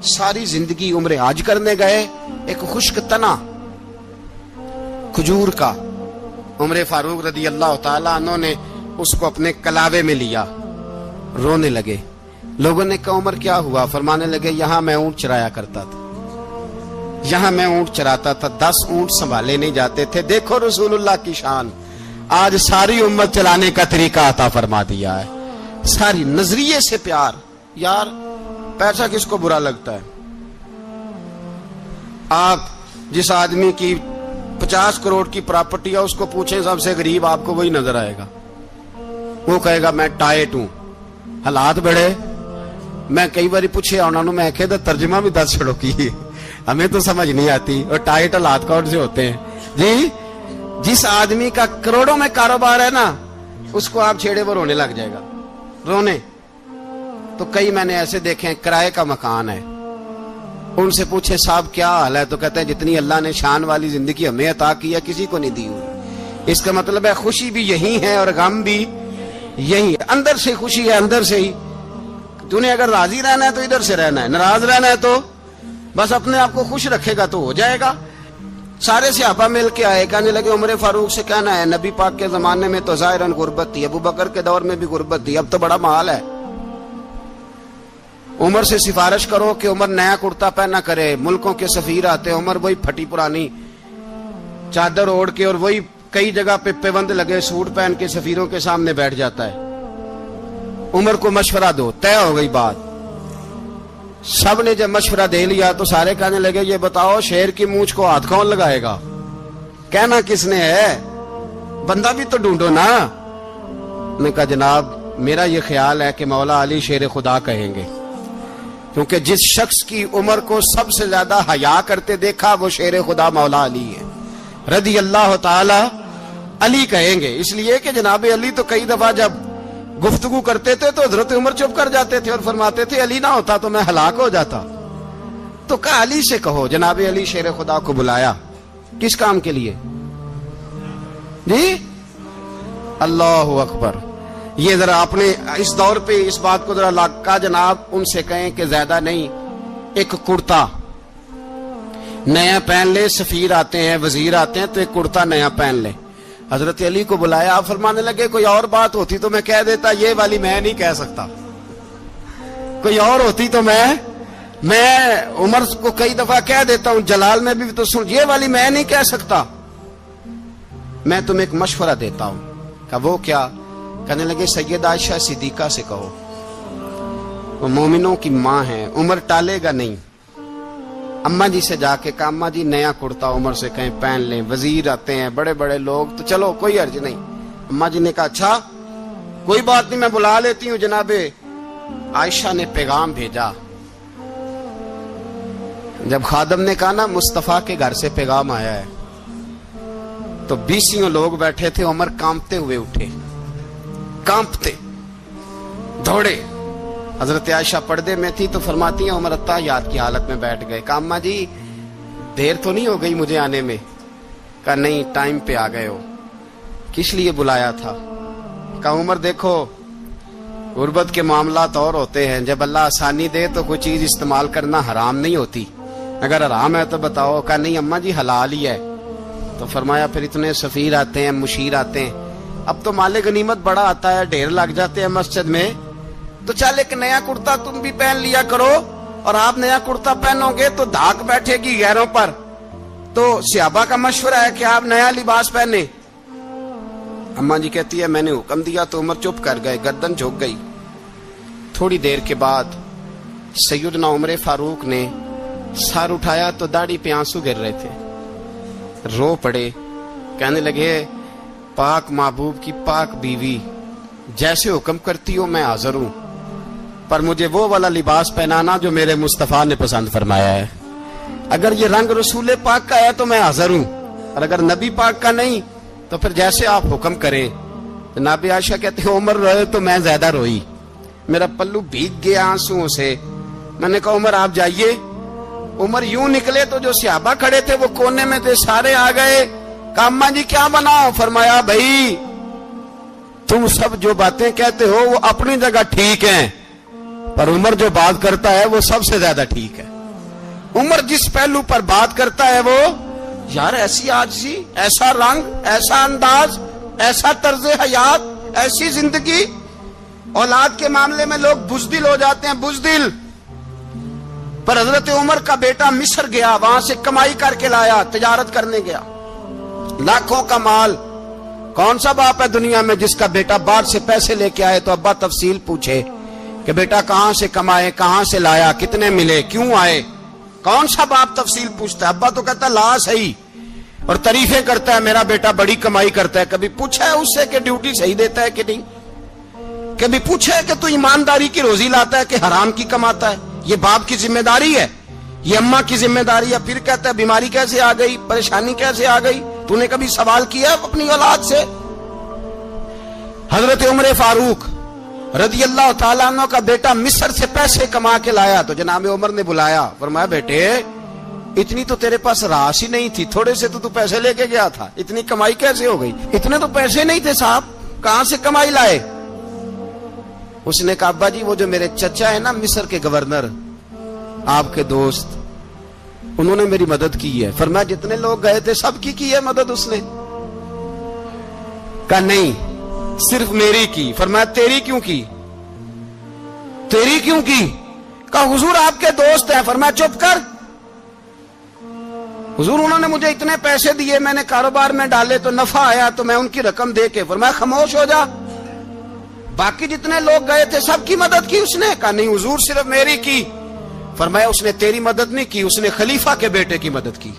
ساری زندگی عمر حج کرنے گئے. ایک خشک تنا کھجور کا عمر فاروق رضی اللہ تعالیٰ عنہ نے اس کو اپنے کلاوے میں لیا. رونے لگے. لوگوں نے کہا عمر کیا ہوا؟ فرمانے لگے یہاں میں اونٹ چرایا کرتا تھا. یہاں میں اونٹ چراتا تھا. 10 اونٹ سنبھالے نہیں جاتے تھے. دیکھو رسول اللہ کی شان. آج ساری امت چلانے کا طریقہ عطا فرما دیا ہے. ساری نظریے سے پیار. یار پیسہ کس کو برا لگتا ہے؟ آپ جس آدمی کی 50 کروڑ کی پراپرٹی ہے اس کو پوچھیں سب سے غریب آپ کو وہی نظر آئے گا. وہ کہے گا میں ٹائٹ ہوں. حالات بڑے. میں کئی باری پوچھے انہوں نے میں کہتا ترجمہ بھی 10 چھڑوں کی ہمیں تو سمجھ نہیں آتی. اور ٹائٹ حالات کون سے ہوتے ہیں جی؟ جس آدمی کا کروڑوں میں کاروبار ہے نا اس کو آپ چھیڑے وہ رونے لگ جائے گا. رونے تو کئی میں نے ایسے دیکھے ہیں کرائے کا مکان ہے. ان سے پوچھے صاحب کیا حال ہے تو کہتے ہیں جتنی اللہ نے شان والی زندگی ہمیں عطا کی ہے کسی کو نہیں دی ہوئی. اس کا مطلب ہے خوشی بھی یہی ہے اور غم بھی یہی ہے. اندر سے خوشی ہے اندر سے ہی. تو نے اگر راضی رہنا ہے تو ادھر سے رہنا ہے. ناراض رہنا ہے تو بس اپنے آپ کو خوش رکھے گا تو ہو جائے گا. سارے صحابہ مل کے آئے. کہنے لگے عمر فاروق سے کہنا ہے نبی پاک کے زمانے میں تو ظاہراً غربت تھی. ابو بکر کے دور میں بھی غربت تھی. اب تو بڑا محال ہے. عمر سے سفارش کرو کہ عمر نیا کرتا پہنا کرے. ملکوں کے سفیر آتے. عمر وہی پھٹی پرانی چادر اوڑھ کے اور وہی کئی جگہ پہ پیوند لگے سوٹ پہن کے سفیروں کے سامنے بیٹھ جاتا ہے. عمر کو مشورہ دو. طے ہو گئی بات. سب نے جب مشورہ دے لیا تو سارے کہنے لگے یہ بتاؤ شیر کی مونچھ کو ہاتھ کون لگائے گا؟ کہنا کس نے ہے؟ بندہ بھی تو ڈھونڈو نا. نے کہا جناب میرا یہ خیال ہے کہ مولا علی شیر خدا کہیں گے. کیونکہ جس شخص کی عمر کو سب سے زیادہ حیا کرتے دیکھا وہ شیر خدا مولا علی ہے رضی اللہ تعالی علی کہیں گے. اس لیے کہ جناب علی تو کئی دفعہ جب گفتگو کرتے تھے تو حضرت عمر چپ کر جاتے تھے اور فرماتے تھے علی نہ ہوتا تو میں ہلاک ہو جاتا. تو کہا علی سے کہو. جناب علی شیر خدا کو بلایا. کس کام کے لیے جی؟ اللہ اکبر. یہ ذرا آپ نے اس دور پہ اس بات کو ذرا لاکا جناب ان سے کہیں کہ زیادہ نہیں ایک کرتا نیا پہن لے. سفیر آتے ہیں وزیر آتے ہیں تو ایک کرتا نیا پہن لے. حضرت علی کو بلایا. آپ فرمانے لگے کوئی اور بات ہوتی تو میں کہہ دیتا. یہ والی میں نہیں کہہ سکتا. کوئی اور ہوتی تو میں عمر کو کئی دفعہ کہہ دیتا ہوں. جلال میں بھی تو سن. یہ والی میں نہیں کہہ سکتا. میں تمہیں ایک مشورہ دیتا ہوں. کہا وہ کیا؟ کہنے لگے سید عائشہ صدیقہ سے کہو. وہ مومنوں کی ماں ہیں. عمر ٹالے گا نہیں. اماں جی سے جا کے کہا اماں جی نیا کرتا عمر سے کہیں پہن لیں. وزیر آتے ہیں بڑے بڑے لوگ تو چلو کوئی حرج نہیں. اماں جی نے کہا اچھا کوئی بات نہیں میں بلا لیتی ہوں. جناب عائشہ نے پیغام بھیجا. جب خادم نے کہا نا مصطفیٰ کے گھر سے پیغام آیا ہے تو 20 لوگ بیٹھے تھے. عمر کانپتے ہوئے اٹھے. کانپتے دوڑے. حضرت عائشہ پردے میں تھی تو فرماتی ہیں عمر اتحیات کی حالت میں بیٹھ گئے. کہا اماں جی دیر تو نہیں ہو گئی مجھے آنے میں؟ کہا نہیں، ٹائم پہ آ گئے ہو۔ کس لیے بلایا تھا؟ کہا عمر دیکھو، غربت کے معاملات اور ہوتے ہیں، جب اللہ آسانی دے تو کوئی چیز استعمال کرنا حرام نہیں ہوتی، اگر حرام ہے تو بتاؤ۔ کہا نہیں اماں جی حلال ہی ہے۔ تو فرمایا پھر اتنے سفیر آتے ہیں، مشیر آتے ہیں، اب تو مال غنیمت بڑا آتا ہے، ڈھیر لگ جاتے ہیں مسجد میں، تو چل ایک نیا کرتا تم بھی پہن لیا کرو، اور آپ نیا کرتا پہنو گے تو دھاک بیٹھے گی غیروں پر۔ تو صحابہ کا مشورہ ہے کہ آپ نیا لباس پہنے۔ اماں جی کہتی ہے میں نے حکم دیا تو عمر چپ کر گئے، گردن جھک گئی۔ تھوڑی دیر کے بعد سیدنا عمر فاروق نے سر اٹھایا تو داڑھی پہ آنسو گر رہے تھے، رو پڑے، کہنے لگے پاک محبوب کی پاک بیوی، جیسے حکم کرتی ہو میں حاضر ہوں، پر مجھے وہ والا لباس پہنانا جو میرے مصطفیٰ نے پسند فرمایا ہے۔ اگر یہ رنگ رسول پاک کا ہے تو میں حاضر ہوں، اور اگر نبی پاک کا نہیں تو پھر جیسے آپ حکم کریں۔ جناب عائشہ کہتے ہیں عمر روئے تو میں زیادہ روئی، میرا پلو بھیگ گیا آنسوؤں سے۔ میں نے کہا عمر آپ جائیے۔ عمر یوں نکلے تو جو صحابہ کھڑے تھے وہ کونے میں تھے، سارے آ گئے۔ کہا اماں جی کیا بناؤ؟ فرمایا بھائی تم سب جو باتیں کہتے ہو وہ اپنی جگہ ٹھیک ہیں، پر عمر جو بات کرتا ہے وہ سب سے زیادہ ٹھیک ہے۔ عمر جس پہلو پر بات کرتا ہے وہ، یار ایسی عاجزی، ایسا رنگ، ایسا انداز، ایسا طرز حیات، ایسی زندگی۔ اولاد کے معاملے میں لوگ بزدل ہو جاتے ہیں، بزدل، پر حضرت عمر کا بیٹا مصر گیا، وہاں سے کمائی کر کے لایا، تجارت کرنے گیا، لاکھوں کا مال۔ کون سا باپ ہے دنیا میں جس کا بیٹا باہر سے پیسے لے کے آئے تو ابا تفصیل پوچھے کہ بیٹا کہاں سے کمائے، کہاں سے لایا، کتنے ملے، کیوں آئے؟ کون سا باپ تفصیل پوچھتا ہے؟ ابا تو کہتا ہے لا صحیح، اور تعریفیں کرتا ہے میرا بیٹا بڑی کمائی کرتا ہے۔ کبھی پوچھا ہے اس سے کہ ڈیوٹی صحیح دیتا ہے کہ نہیں؟ کبھی پوچھا ہے کہ تو ایمانداری کی روزی لاتا ہے کہ حرام کی کماتا ہے؟ یہ باپ کی ذمہ داری ہے، یہ اماں کی ذمہ داری ہے۔ پھر کہتا ہے بیماری کیسے آ گئی، پریشانی کیسے آ گئی؟ تو نے کبھی سوال کیا اپنی اولاد سے؟ حضرت عمر فاروق رضی اللہ تعالیٰ عنہ کا بیٹا مصر سے پیسے کما کے لایا تو جناب عمر نے بلایا، فرمایا بیٹے اتنی تو تیرے پاس راس ہی نہیں تھی، تھوڑے سے تو پیسے لے کے گیا تھا، اتنی کمائی کیسے ہو گئی؟ اتنے تو پیسے نہیں تھے صاحب، کہاں سے کمائی لائے؟ اس نے کہا ابا جی وہ جو میرے چچا ہے نا مصر کے گورنر، آپ کے دوست، انہوں نے میری مدد کی ہے۔ فرمایا جتنے لوگ گئے تھے سب کی ہے مدد اس نے؟ کہا نہیں صرف میری کی۔ فرمایا تیری کیوں کی؟ تیری کیوں کی؟ کہا حضور آپ کے دوست ہیں۔ فرمایا چپ کر، حضور انہوں نے مجھے اتنے پیسے دیے، میں نے کاروبار میں ڈالے تو نفع آیا تو میں ان کی رقم دے کے۔ فرمایا خاموش ہو جا، باقی جتنے لوگ گئے تھے سب کی مدد کی اس نے؟ کہا نہیں حضور صرف میری کی۔ فرمایا اس نے تیری مدد نہیں کی، اس نے خلیفہ کے بیٹے کی مدد کی،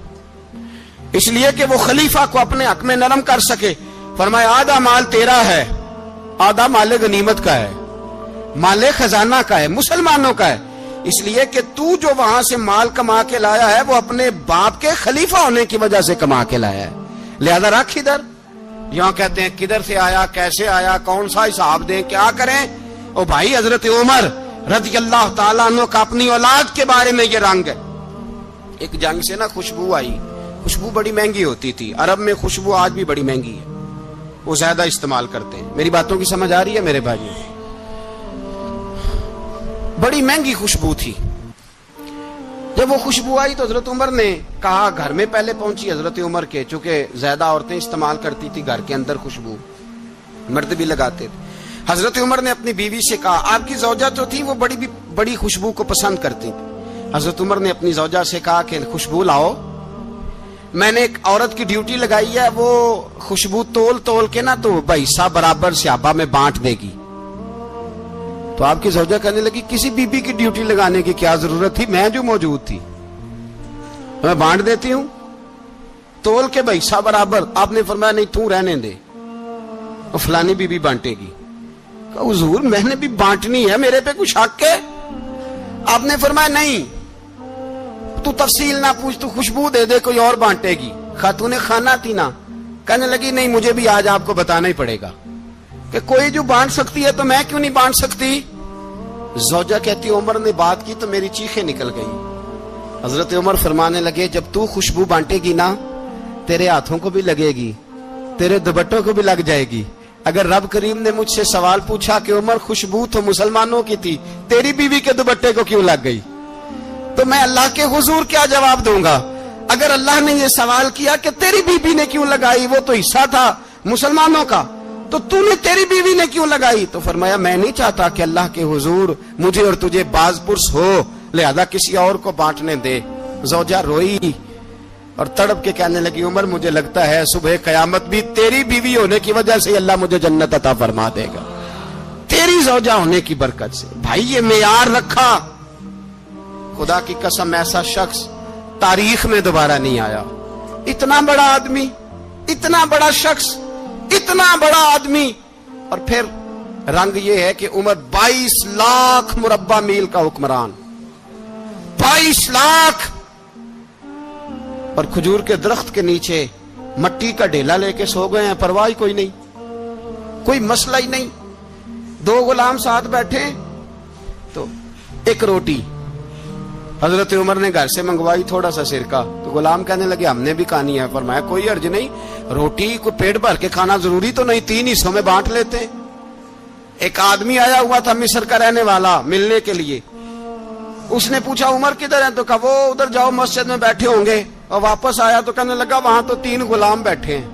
اس لیے کہ وہ خلیفہ کو اپنے حق میں نرم کر سکے۔ فرمایا آدھا مال تیرا ہے، آدھا مال غنیمت کا ہے، مال خزانہ کا ہے، مسلمانوں کا ہے، اس لیے کہ تو جو وہاں سے مال کما کے لایا ہے وہ اپنے باپ کے خلیفہ ہونے کی وجہ سے کما کے لایا ہے، لہذا رکھ ادھر۔ یہاں کہتے ہیں کدھر سے آیا، کیسے آیا، کون سا حساب دیں، کیا کریں؟ او بھائی حضرت عمر رضی اللہ تعالیٰ عنہ کا اپنی اولاد کے بارے میں یہ رنگ ہے۔ ایک جنگ سے نا خوشبو آئی، خوشبو بڑی مہنگی ہوتی تھی، عرب میں خوشبو آج بھی بڑی مہنگی ہے، وہ زیادہ استعمال کرتے ہیں۔ میری باتوں کی سمجھ آ رہی ہے میرے بھائی؟ بڑی مہنگی خوشبو تھی۔ جب وہ خوشبو آئی تو حضرت عمر نے کہا، گھر میں پہلے پہنچی حضرت عمر کے، چونکہ زیادہ عورتیں استعمال کرتی تھی گھر کے اندر خوشبو، مرد بھی لگاتے تھے۔ حضرت عمر نے اپنی بیوی سے کہا، آپ کی زوجہ جو تھی وہ بڑی خوشبو کو پسند کرتی تھی۔ حضرت عمر نے اپنی زوجہ سے کہا کہ خوشبو لاؤ، میں نے ایک عورت کی ڈیوٹی لگائی ہے، وہ خوشبو تول کے نا تو حصہ برابر صحابہ میں بانٹ دے گی۔ تو آپ کی زوجہ کہنے لگی کسی بی بی کی ڈیوٹی لگانے کی کیا ضرورت تھی، میں جو موجود تھی میں بانٹ دیتی ہوں تول کے حصہ برابر۔ آپ نے فرمایا نہیں تو رہنے دے، اور فلانی بی بی بانٹے گی۔ کہا حضور میں نے بھی بانٹنی ہے، میرے پہ کچھ حق ہے؟ آپ نے فرمایا نہیں، تو تفصیل نہ پوچھ، تو خوشبو دے دے، کوئی اور بانٹے گی۔ خاتون خانہ تھی نا، کہنے لگی نہیں مجھے بھی آج آپ کو بتانا ہی پڑے گا کہ کوئی جو بانٹ سکتی ہے تو میں کیوں نہیں بانٹ سکتی؟ زوجہ کہتی عمر نے بات کی تو میری چیخیں نکل گئی، حضرت عمر فرمانے لگے جب تو خوشبو بانٹے گی نا تیرے ہاتھوں کو بھی لگے گی, تیرے دوپٹوں کو بھی لگ جائے گی. اگر رب کریم نے مجھ سے سوال پوچھا کہ عمر خوشبو تو مسلمانوں کی تھی, تیری بیوی کے دوپٹے کو کیوں لگ گئی, تو میں اللہ کے حضور کیا جواب دوں گا؟ اگر اللہ نے یہ سوال کیا کہ تیری بیوی نے کیوں لگائی, وہ تو حصہ تھا مسلمانوں کا, تو تو نے تیری بیوی نے کیوں لگائی؟ تو فرمایا میں نہیں چاہتا کہ اللہ کے حضور مجھے اور تجھے باز پرس ہو, لہذا کسی اور کو بانٹنے دے. زوجہ روئی اور تڑپ کے کہنے لگی عمر مجھے لگتا ہے صبح قیامت بھی تیری بیوی ہونے کی وجہ سے اللہ مجھے جنت عطا فرما دے گا, تیری زوجہ ہونے کی برکت سے. بھائی یہ معیار رکھا, خدا کی قسم ایسا شخص تاریخ میں دوبارہ نہیں آیا. اتنا بڑا آدمی, اتنا بڑا شخص, اتنا بڑا آدمی, اور پھر رنگ یہ ہے کہ عمر 22 لاکھ مربع میل کا حکمران, 22 لاکھ, اور کھجور کے درخت کے نیچے مٹی کا ڈھیلا لے کے سو گئے ہیں, پرواہ کوئی نہیں, کوئی مسئلہ ہی نہیں. 2 غلام ساتھ بیٹھے تو ایک روٹی حضرت عمر نے گھر سے منگوائی, تھوڑا سا سرکہ, تو غلام کہنے لگے ہم نے بھی کھانی ہے. فرمایا کوئی حرج نہیں, روٹی کو پیٹ بھر کے کھانا ضروری تو نہیں, 3 حصوں میں بانٹ لیتے ہیں. ایک آدمی آیا ہوا تھا مصر کا رہنے والا ملنے کے لیے, اس نے پوچھا عمر کدھر ہیں, تو کہا وہ ادھر جاؤ مسجد میں بیٹھے ہوں گے, اور واپس آیا تو کہنے لگا وہاں تو 3 غلام بیٹھے ہیں,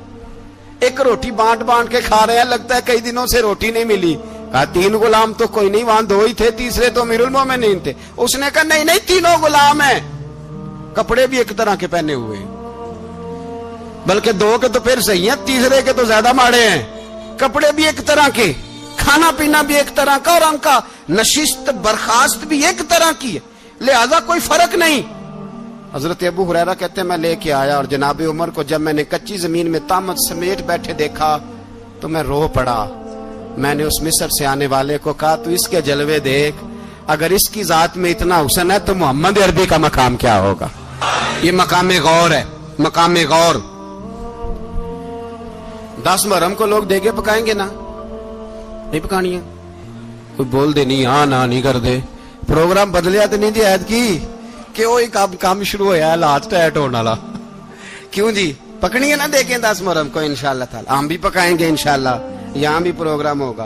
ایک روٹی بانٹ بانٹ کے کھا رہے ہیں, لگتا ہے کئی دنوں سے روٹی نہیں ملی. کہا 3 غلام تو کوئی نہیں, وہاں 2 ہی تھے, تیسرے تو امیر المومنین تھے. اس نے کہا نہیں نہیں 3 غلام ہیں, کپڑے بھی ایک طرح کے پہنے ہوئے, بلکہ 2 کے تو پھر صحیح ہیں, تیسرے کے تو زیادہ ماڑے ہیں. کپڑے بھی ایک طرح کے, کھانا پینا بھی ایک طرح کا, اور ان کا نشست برخاست بھی ایک طرح کی ہے, لہذا کوئی فرق نہیں. حضرت ابو ہریرہ کہتے ہیں میں لے کے آیا, اور جناب عمر کو جب میں نے کچی زمین میں تامت سمیٹ بیٹھے دیکھا تو میں رو پڑا. میں نے اس مصر سے آنے والے کو کہا تو اس کے جلوے دیکھ, اگر اس کی ذات میں اتنا حسن ہے تو محمد عربی کا مقام کیا ہوگا. یہ مقام غور ہے, مقام غور. 10 محرم کو لوگ دیگے پکائیں گے نا, نہیں پکانی ہے, کوئی بول دے نہیں, ہاں نہ نہیں کر دے, پروگرام بدلیا تو نہیں دی عید کی کہ وہ کام شروع ہویا ہے لات ٹائٹ ہونے والا. کیوں جی پکنی ہے نا, دیکھیں 10 محرم کو انشاءاللہ تعالی ہم بھی پکائیں گے, انشاءاللہ یہاں بھی پروگرام ہوگا.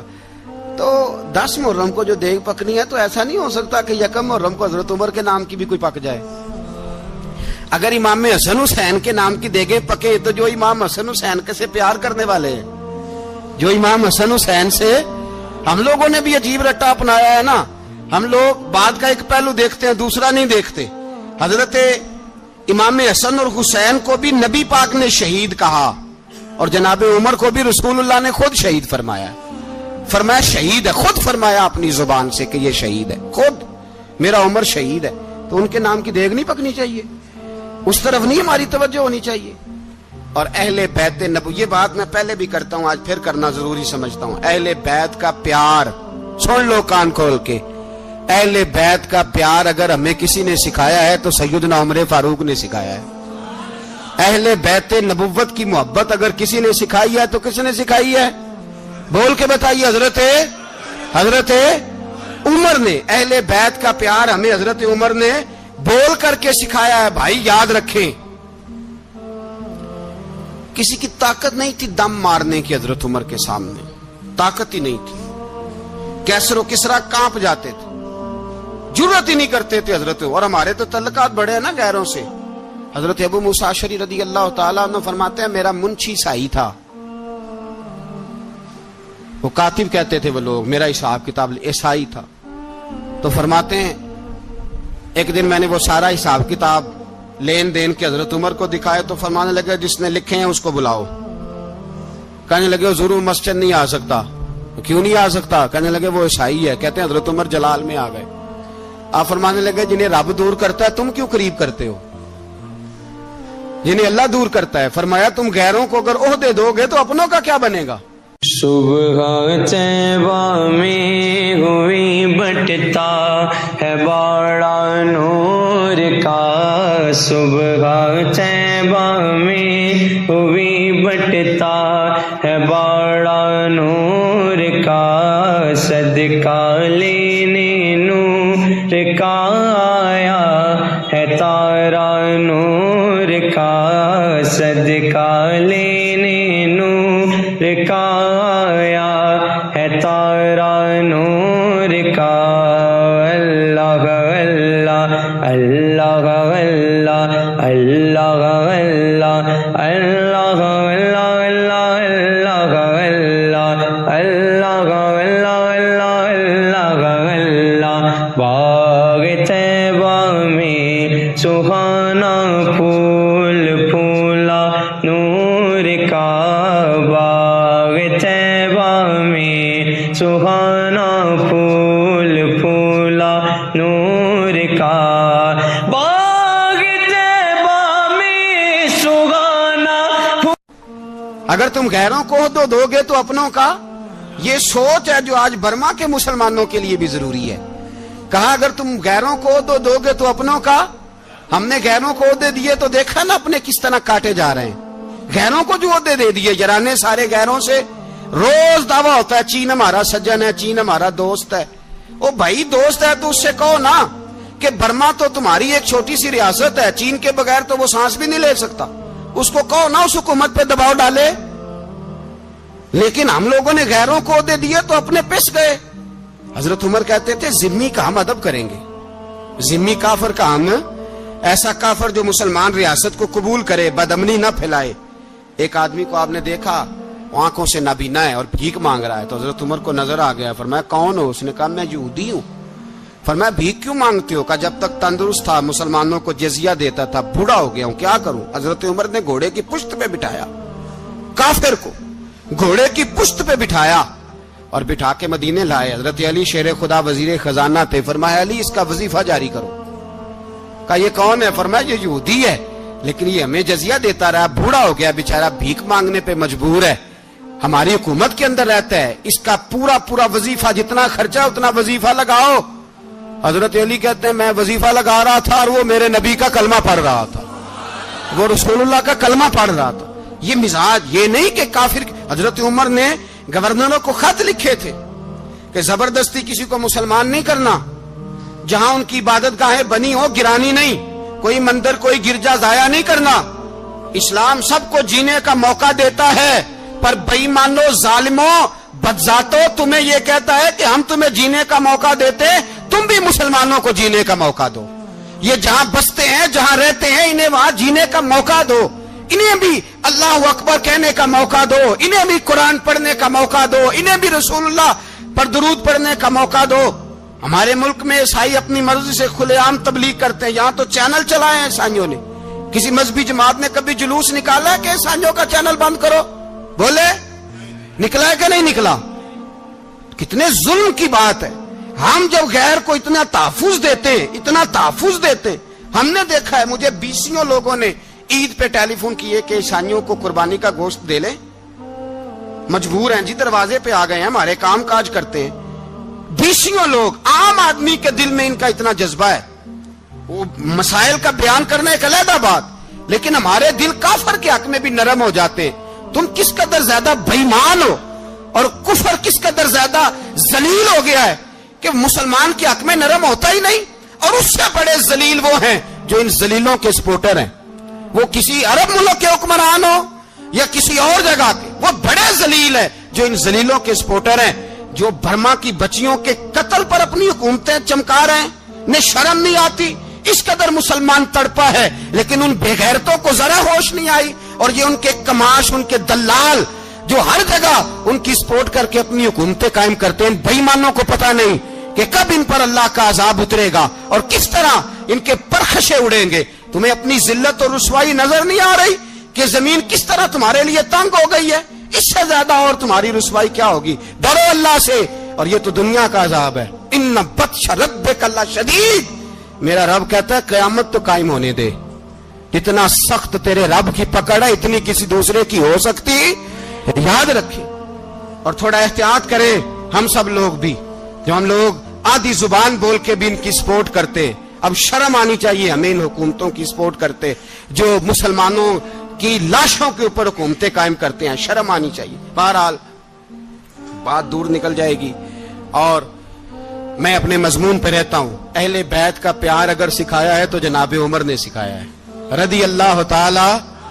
تو 10 محرم کو جو دیگ پکنی ہے تو ایسا نہیں ہو سکتا کہ 1 محرم کو حضرت عمر کے نام کی بھی کوئی پک جائے. اگر امام حسن حسین کے نام کی دیگیں پکے تو جو امام حسن حسین سے پیار کرنے والے ہیں, جو امام حسن حسین سے, ہم لوگوں نے بھی عجیب رٹا اپنایا ہے نا, ہم لوگ بات کا ایک پہلو دیکھتے ہیں دوسرا نہیں دیکھتے. حضرت امام حسن اور حسین کو بھی نبی پاک نے شہید کہا, اور جناب عمر کو بھی رسول اللہ نے خود شہید فرمایا. فرمایا شہید ہے, خود فرمایا اپنی زبان سے کہ یہ شہید ہے, خود میرا عمر شہید ہے. تو ان کے نام کی دیگ نہیں پکنی چاہیے, اس طرف نہیں ہماری توجہ ہونی چاہیے. اور اہل بیت نبوی, یہ بات میں پہلے بھی کرتا ہوں, آج پھر کرنا ضروری سمجھتا ہوں. اہل بیت کا پیار سن لو کان کھول کے, اہل بیت کا پیار اگر ہمیں کسی نے سکھایا ہے تو سیدنا عمر فاروق نے سکھایا ہے. اہل بیت نبوت کی محبت اگر کسی نے سکھائی ہے تو کس نے سکھائی ہے؟ بول کے بتائیے. حضرت عمر نے. اہل بیت کا پیار ہمیں حضرت عمر نے بول کر کے سکھایا ہے. بھائی یاد رکھیں, کسی کی طاقت نہیں تھی دم مارنے کی حضرت عمر کے سامنے, طاقت ہی نہیں تھی. کیسر و کسرا کانپ جاتے تھے, جرأت ہی نہیں کرتے تھے حضرت. اور ہمارے تو تعلقات بڑے ہیں نا غیروں سے. حضرت ابو موسیٰ اشعری رضی اللہ تعالیٰ عنہ فرماتے ہیں میرا منشی عیسائی تھا, وہ کاتب کہتے تھے وہ لوگ, میرا حساب کتاب عیسائی تھا. تو فرماتے ہیں ایک دن میں نے وہ سارا حساب کتاب لین دین کے حضرت عمر کو دکھائے تو فرمانے لگے جس نے لکھے ہیں اس کو بلاؤ. کہنے لگے حضور مسجد نہیں آ سکتا. کیوں نہیں آ سکتا؟ کہنے لگے وہ عیسائی ہے. کہتے ہیں حضرت عمر جلال میں آ گئے. آپ فرمانے لگے جنہیں رب دور کرتا ہے تم کیوں قریب کرتے ہو؟ جنہیں اللہ دور کرتا ہے. فرمایا تم غیروں کو اگر عہدے دو گے تو اپنوں کا کیا بنے گا؟ صبح طیبہ میں ہوئی بٹتا ہے باڑا نور کا. صبح طیبہ میں ہوئی بٹتا ہے باڑا نور کا. صدقہ لینے نور کا آیا ہے تاج صدقہ لینے نور کا آیا ہے تارا نور کا اللہ اللہ اللہ اللہ اللہ اللہ اللہ باغ طیبہ میں سہانا پھول پھولا نور کا باغ طیبہ میں سہانا پھول پھولا نور کا باغ طیبہ میں سہانا اگر تم غیروں کو عہدہ دو گے تو اپنوں کا، یہ سوچ ہے جو آج برما کے مسلمانوں کے لیے بھی ضروری ہے. کہا اگر تم غیروں کو عہدہ دو گے تو اپنوں کا. ہم نے غیروں کو عہدے دیے تو دیکھا نا اپنے کس طرح کاٹے جا رہے ہیں. غیروں کو جو عہدے دے دیے یرانے سارے غیروں سے. روز دعویٰ ہوتا ہے چین ہمارا سجن ہے، چین ہمارا دوست ہے. او بھائی دوست ہے تو اس سے کہو نا کہ برما تو تمہاری ایک چھوٹی سی ریاست ہے، چین کے بغیر تو وہ سانس بھی نہیں لے سکتا. اس کو کہو نا اس حکومت پہ دباؤ ڈالے. لیکن ہم لوگوں نے غیروں کو عہدے دیے تو اپنے پس گئے. حضرت عمر کہتے تھے ذمی کا ہم ادب کریں گے، ذمی کافر کا ہم، ایسا کافر جو مسلمان ریاست کو قبول کرے، بدامنی نہ پھیلائے. ایک آدمی کو آپ نے دیکھا آنکھوں سے نابینا ہے اور بھیک مانگ رہا ہے، تو حضرت عمر کو نظر آ گیا. فرمایا کون ہو؟ اس نے کہا میں یہودی ہوں. فرمایا بھیک کیوں مانگتے ہو؟ کہا جب تک تندرست تھا مسلمانوں کو جزیہ دیتا تھا، بوڑھا ہو گیا ہوں کیا کروں. حضرت عمر نے گھوڑے کی پشت پہ بٹھایا کافر کو، گھوڑے کی پشت پہ بٹھایا اور بٹھا کے مدینے لائے. حضرت علی شیر خدا وزیر خزانہ تھے. فرمایا علی اس کا وظیفہ جاری کرو. کہا یہ کون ہے؟ فرمایا یہ یہودی ہے لیکن یہ ہمیں جزیہ دیتا رہا، بوڑھا ہو گیا بیچارہ، بھیک مانگنے پہ مجبور ہے، ہماری حکومت کے اندر رہتا ہے، اس کا پورا پورا وظیفہ جتنا خرچہ اتنا وظیفہ لگاؤ. حضرت علی کہتے ہیں میں وظیفہ لگا رہا تھا اور وہ میرے نبی کا کلمہ پڑھ رہا تھا، وہ رسول اللہ کا کلمہ پڑھ رہا تھا. یہ مزاج، یہ نہیں کہ کافر. حضرت عمر نے گورنروں کو خط لکھے تھے کہ زبردستی کسی کو مسلمان نہیں کرنا، جہاں ان کی عبادت گاہیں بنی ہو گرانی نہیں، کوئی مندر کوئی گرجا ضائع نہیں کرنا. اسلام سب کو جینے کا موقع دیتا ہے، پر بے ایمانو ظالموں بدذاتوں تمہیں یہ کہتا ہے کہ ہم تمہیں جینے کا موقع دیتے، تم بھی مسلمانوں کو جینے کا موقع دو. یہ جہاں بستے ہیں جہاں رہتے ہیں انہیں وہاں جینے کا موقع دو، انہیں بھی اللہ اکبر کہنے کا موقع دو، انہیں بھی قرآن پڑھنے کا موقع دو، انہیں بھی رسول اللہ پر درود پڑھنے کا موقع دو. ہمارے ملک میں عیسائی اپنی مرضی سے کھلے عام تبلیغ کرتے ہیں. یہاں تو چینل چلائے ہیں عیسائیوں نے. کسی مذہبی جماعت نے کبھی جلوس نکالا کہ عیسائیوں کا چینل بند کرو؟ بولے نکلا ہے کہ نہیں نکلا؟ کتنے ظلم کی بات ہے. ہم جب غیر کو اتنا تحفظ دیتے، اتنا تحفظ دیتے. ہم نے دیکھا ہے، مجھے بیسیوں لوگوں نے عید پہ ٹیلی فون کیے کہ عیسائیوں کو قربانی کا گوشت دے لیں، مجبور ہیں جی، دروازے پہ آ گئے ہیں، ہمارے کام کاج کرتے ہیں. بیسیوں لوگ، عام آدمی کے دل میں ان کا اتنا جذبہ ہے. وہ مسائل کا بیان کرنا ایک علیحدہ بات، لیکن ہمارے دل کافر کے حق میں بھی نرم ہو جاتے ہیں. تم کس قدر زیادہ بے ایمان ہو اور کفر کس قدر زیادہ ذلیل ہو گیا ہے کہ مسلمان کے حق میں نرم ہوتا ہی نہیں. اور اس سے بڑے ذلیل وہ ہیں جو ان ذلیلوں کے سپورٹر ہیں. وہ کسی عرب ملک کے حکمران ہو یا کسی اور جگہ کے، وہ بڑے ذلیل ہیں جو ان ذلیلوں کے سپورٹر ہیں، جو برما کی بچیوں کے قتل پر اپنی حکومتیں چمکا رہے ہیں. انہیں شرم نہیں آتی. اس قدر مسلمان تڑپا ہے لیکن ان بے غیرتوں کو ذرا ہوش نہیں آئی. اور یہ ان کے کماش، ان کے دلال جو ہر جگہ ان کی سپورٹ کر کے اپنی حکومتیں قائم کرتے ہیں، بے ایمانوں کو پتہ نہیں کہ کب ان پر اللہ کا عذاب اترے گا اور کس طرح ان کے پرخشے اڑیں گے. تمہیں اپنی ذلت اور رسوائی نظر نہیں آ رہی کہ زمین کس طرح تمہارے لیے تنگ ہو گئی ہے؟ اس سے زیادہ اور تمہاری رسوائی کیا ہوگی؟ ڈرو اللہ سے. اور یہ تو دنیا کا عذاب ہے. ان بطش ربک لشدید. میرا رب کہتا ہے قیامت تو قائم ہونے دے. اتنا سخت تیرے رب کی پکڑ ہے اتنی کسی دوسرے کی ہو سکتی؟ یاد رکھیں اور تھوڑا احتیاط کریں. ہم سب لوگ بھی، جو ہم لوگ آدھی زبان بول کے بھی ان کی سپورٹ کرتے، اب شرم آنی چاہیے ہمیں ان حکومتوں کی سپورٹ کرتے جو مسلمانوں کی لاشوں کے اوپر حکومتیں قائم کرتے ہیں. شرم آنی چاہیے. بہرحال بات دور نکل جائے گی اور میں اپنے مضمون پہ رہتا ہوں. اہل بیت کا پیار اگر سکھایا ہے تو جناب عمر نے سکھایا ہے رضی اللہ تعالی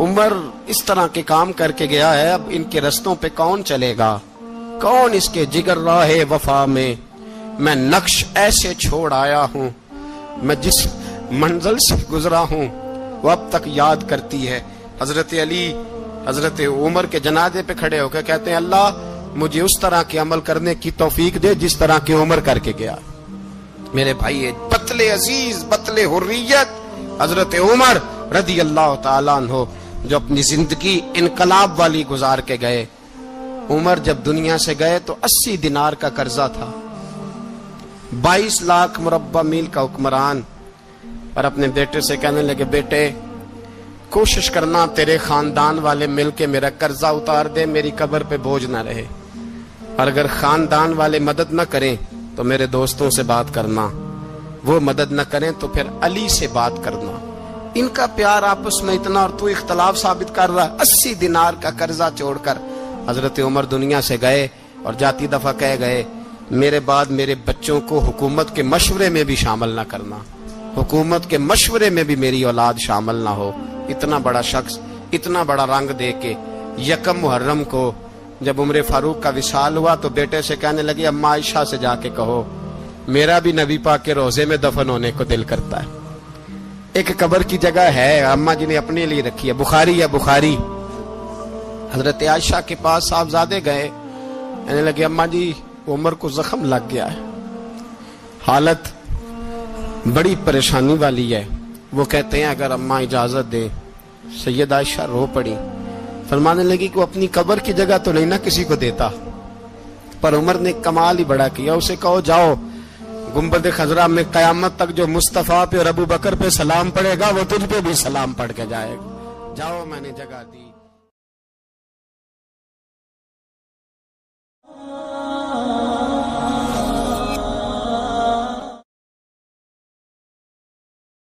عمر اس طرح کے کام کر کے گیا ہے، اب ان کے رستوں پہ کون چلے گا؟ کون اس کے جگر راہ وفا میں؟ میں نقش ایسے چھوڑ آیا ہوں، میں جس منزل سے گزرا ہوں وہ اب تک یاد کرتی ہے۔ حضرت علی حضرت عمر کے جنازے پہ کھڑے ہو کے کہتے ہیں اللہ مجھے اس طرح کے عمل کرنے کی توفیق دے جس طرح کی عمر کر کے گیا۔ میرے بھائی بطل عزیز، بطل حریت حضرت عمر رضی اللہ تعالیٰ عنہ جو اپنی زندگی انقلاب والی گزار کے گئے۔ عمر جب دنیا سے گئے تو 80 دینار کا قرضہ تھا، 22 لاکھ مربع میل کا حکمران، اور اپنے بیٹے سے کہنے لگے بیٹے کوشش کرنا تیرے خاندان والے مل کے میرا قرضہ اتار دے، میری قبر پہ بوجھ نہ رہے، اور اگر خاندان والے مدد نہ کریں تو میرے دوستوں سے بات کرنا، وہ مدد نہ کریں تو پھر علی سے بات کرنا۔ ان کا پیار آپس میں اتنا اور تو اختلاف ثابت کر رہا۔ 80 دینار کا قرضہ چھوڑ کر حضرت عمر دنیا سے گئے اور جاتی دفعہ کہہ گئے میرے بعد میرے بچوں کو حکومت کے مشورے میں بھی شامل نہ کرنا، حکومت کے مشورے میں بھی میری اولاد شامل نہ ہو۔ اتنا بڑا شخص اتنا بڑا رنگ دے کے یکم محرم کو جب عمر فاروق کا وصال ہوا تو بیٹے سے کہنے لگی اماں عائشہ سے جا کے کہو میرا بھی نبی پاک کے روزے میں دفن ہونے کو دل کرتا ہے۔ ایک قبر کی جگہ ہے اماں جی نے اپنے لیے رکھی ہے، بخاری ہے بخاری۔ حضرت عائشہ کے پاس صاحبزادے گئے، کہنے لگے اماں جی عمر کو زخم لگ گیا ہے، حالت بڑی پریشانی والی ہے۔ وہ کہتے ہیں اگر اماں اجازت دے۔ سید عائشہ رو پڑی، فرمانے لگی کہ وہ اپنی قبر کی جگہ تو نہیں نہ کسی کو دیتا، پر عمر نے کمال ہی بڑا کیا، اسے کہو جاؤ گنبد خضرا میں قیامت تک جو مصطفیٰ پہ اور ابو بکر پہ سلام پڑے گا وہ تجھ پہ بھی سلام پڑھ کے جائے گا، جاؤ میں نے جگہ دی۔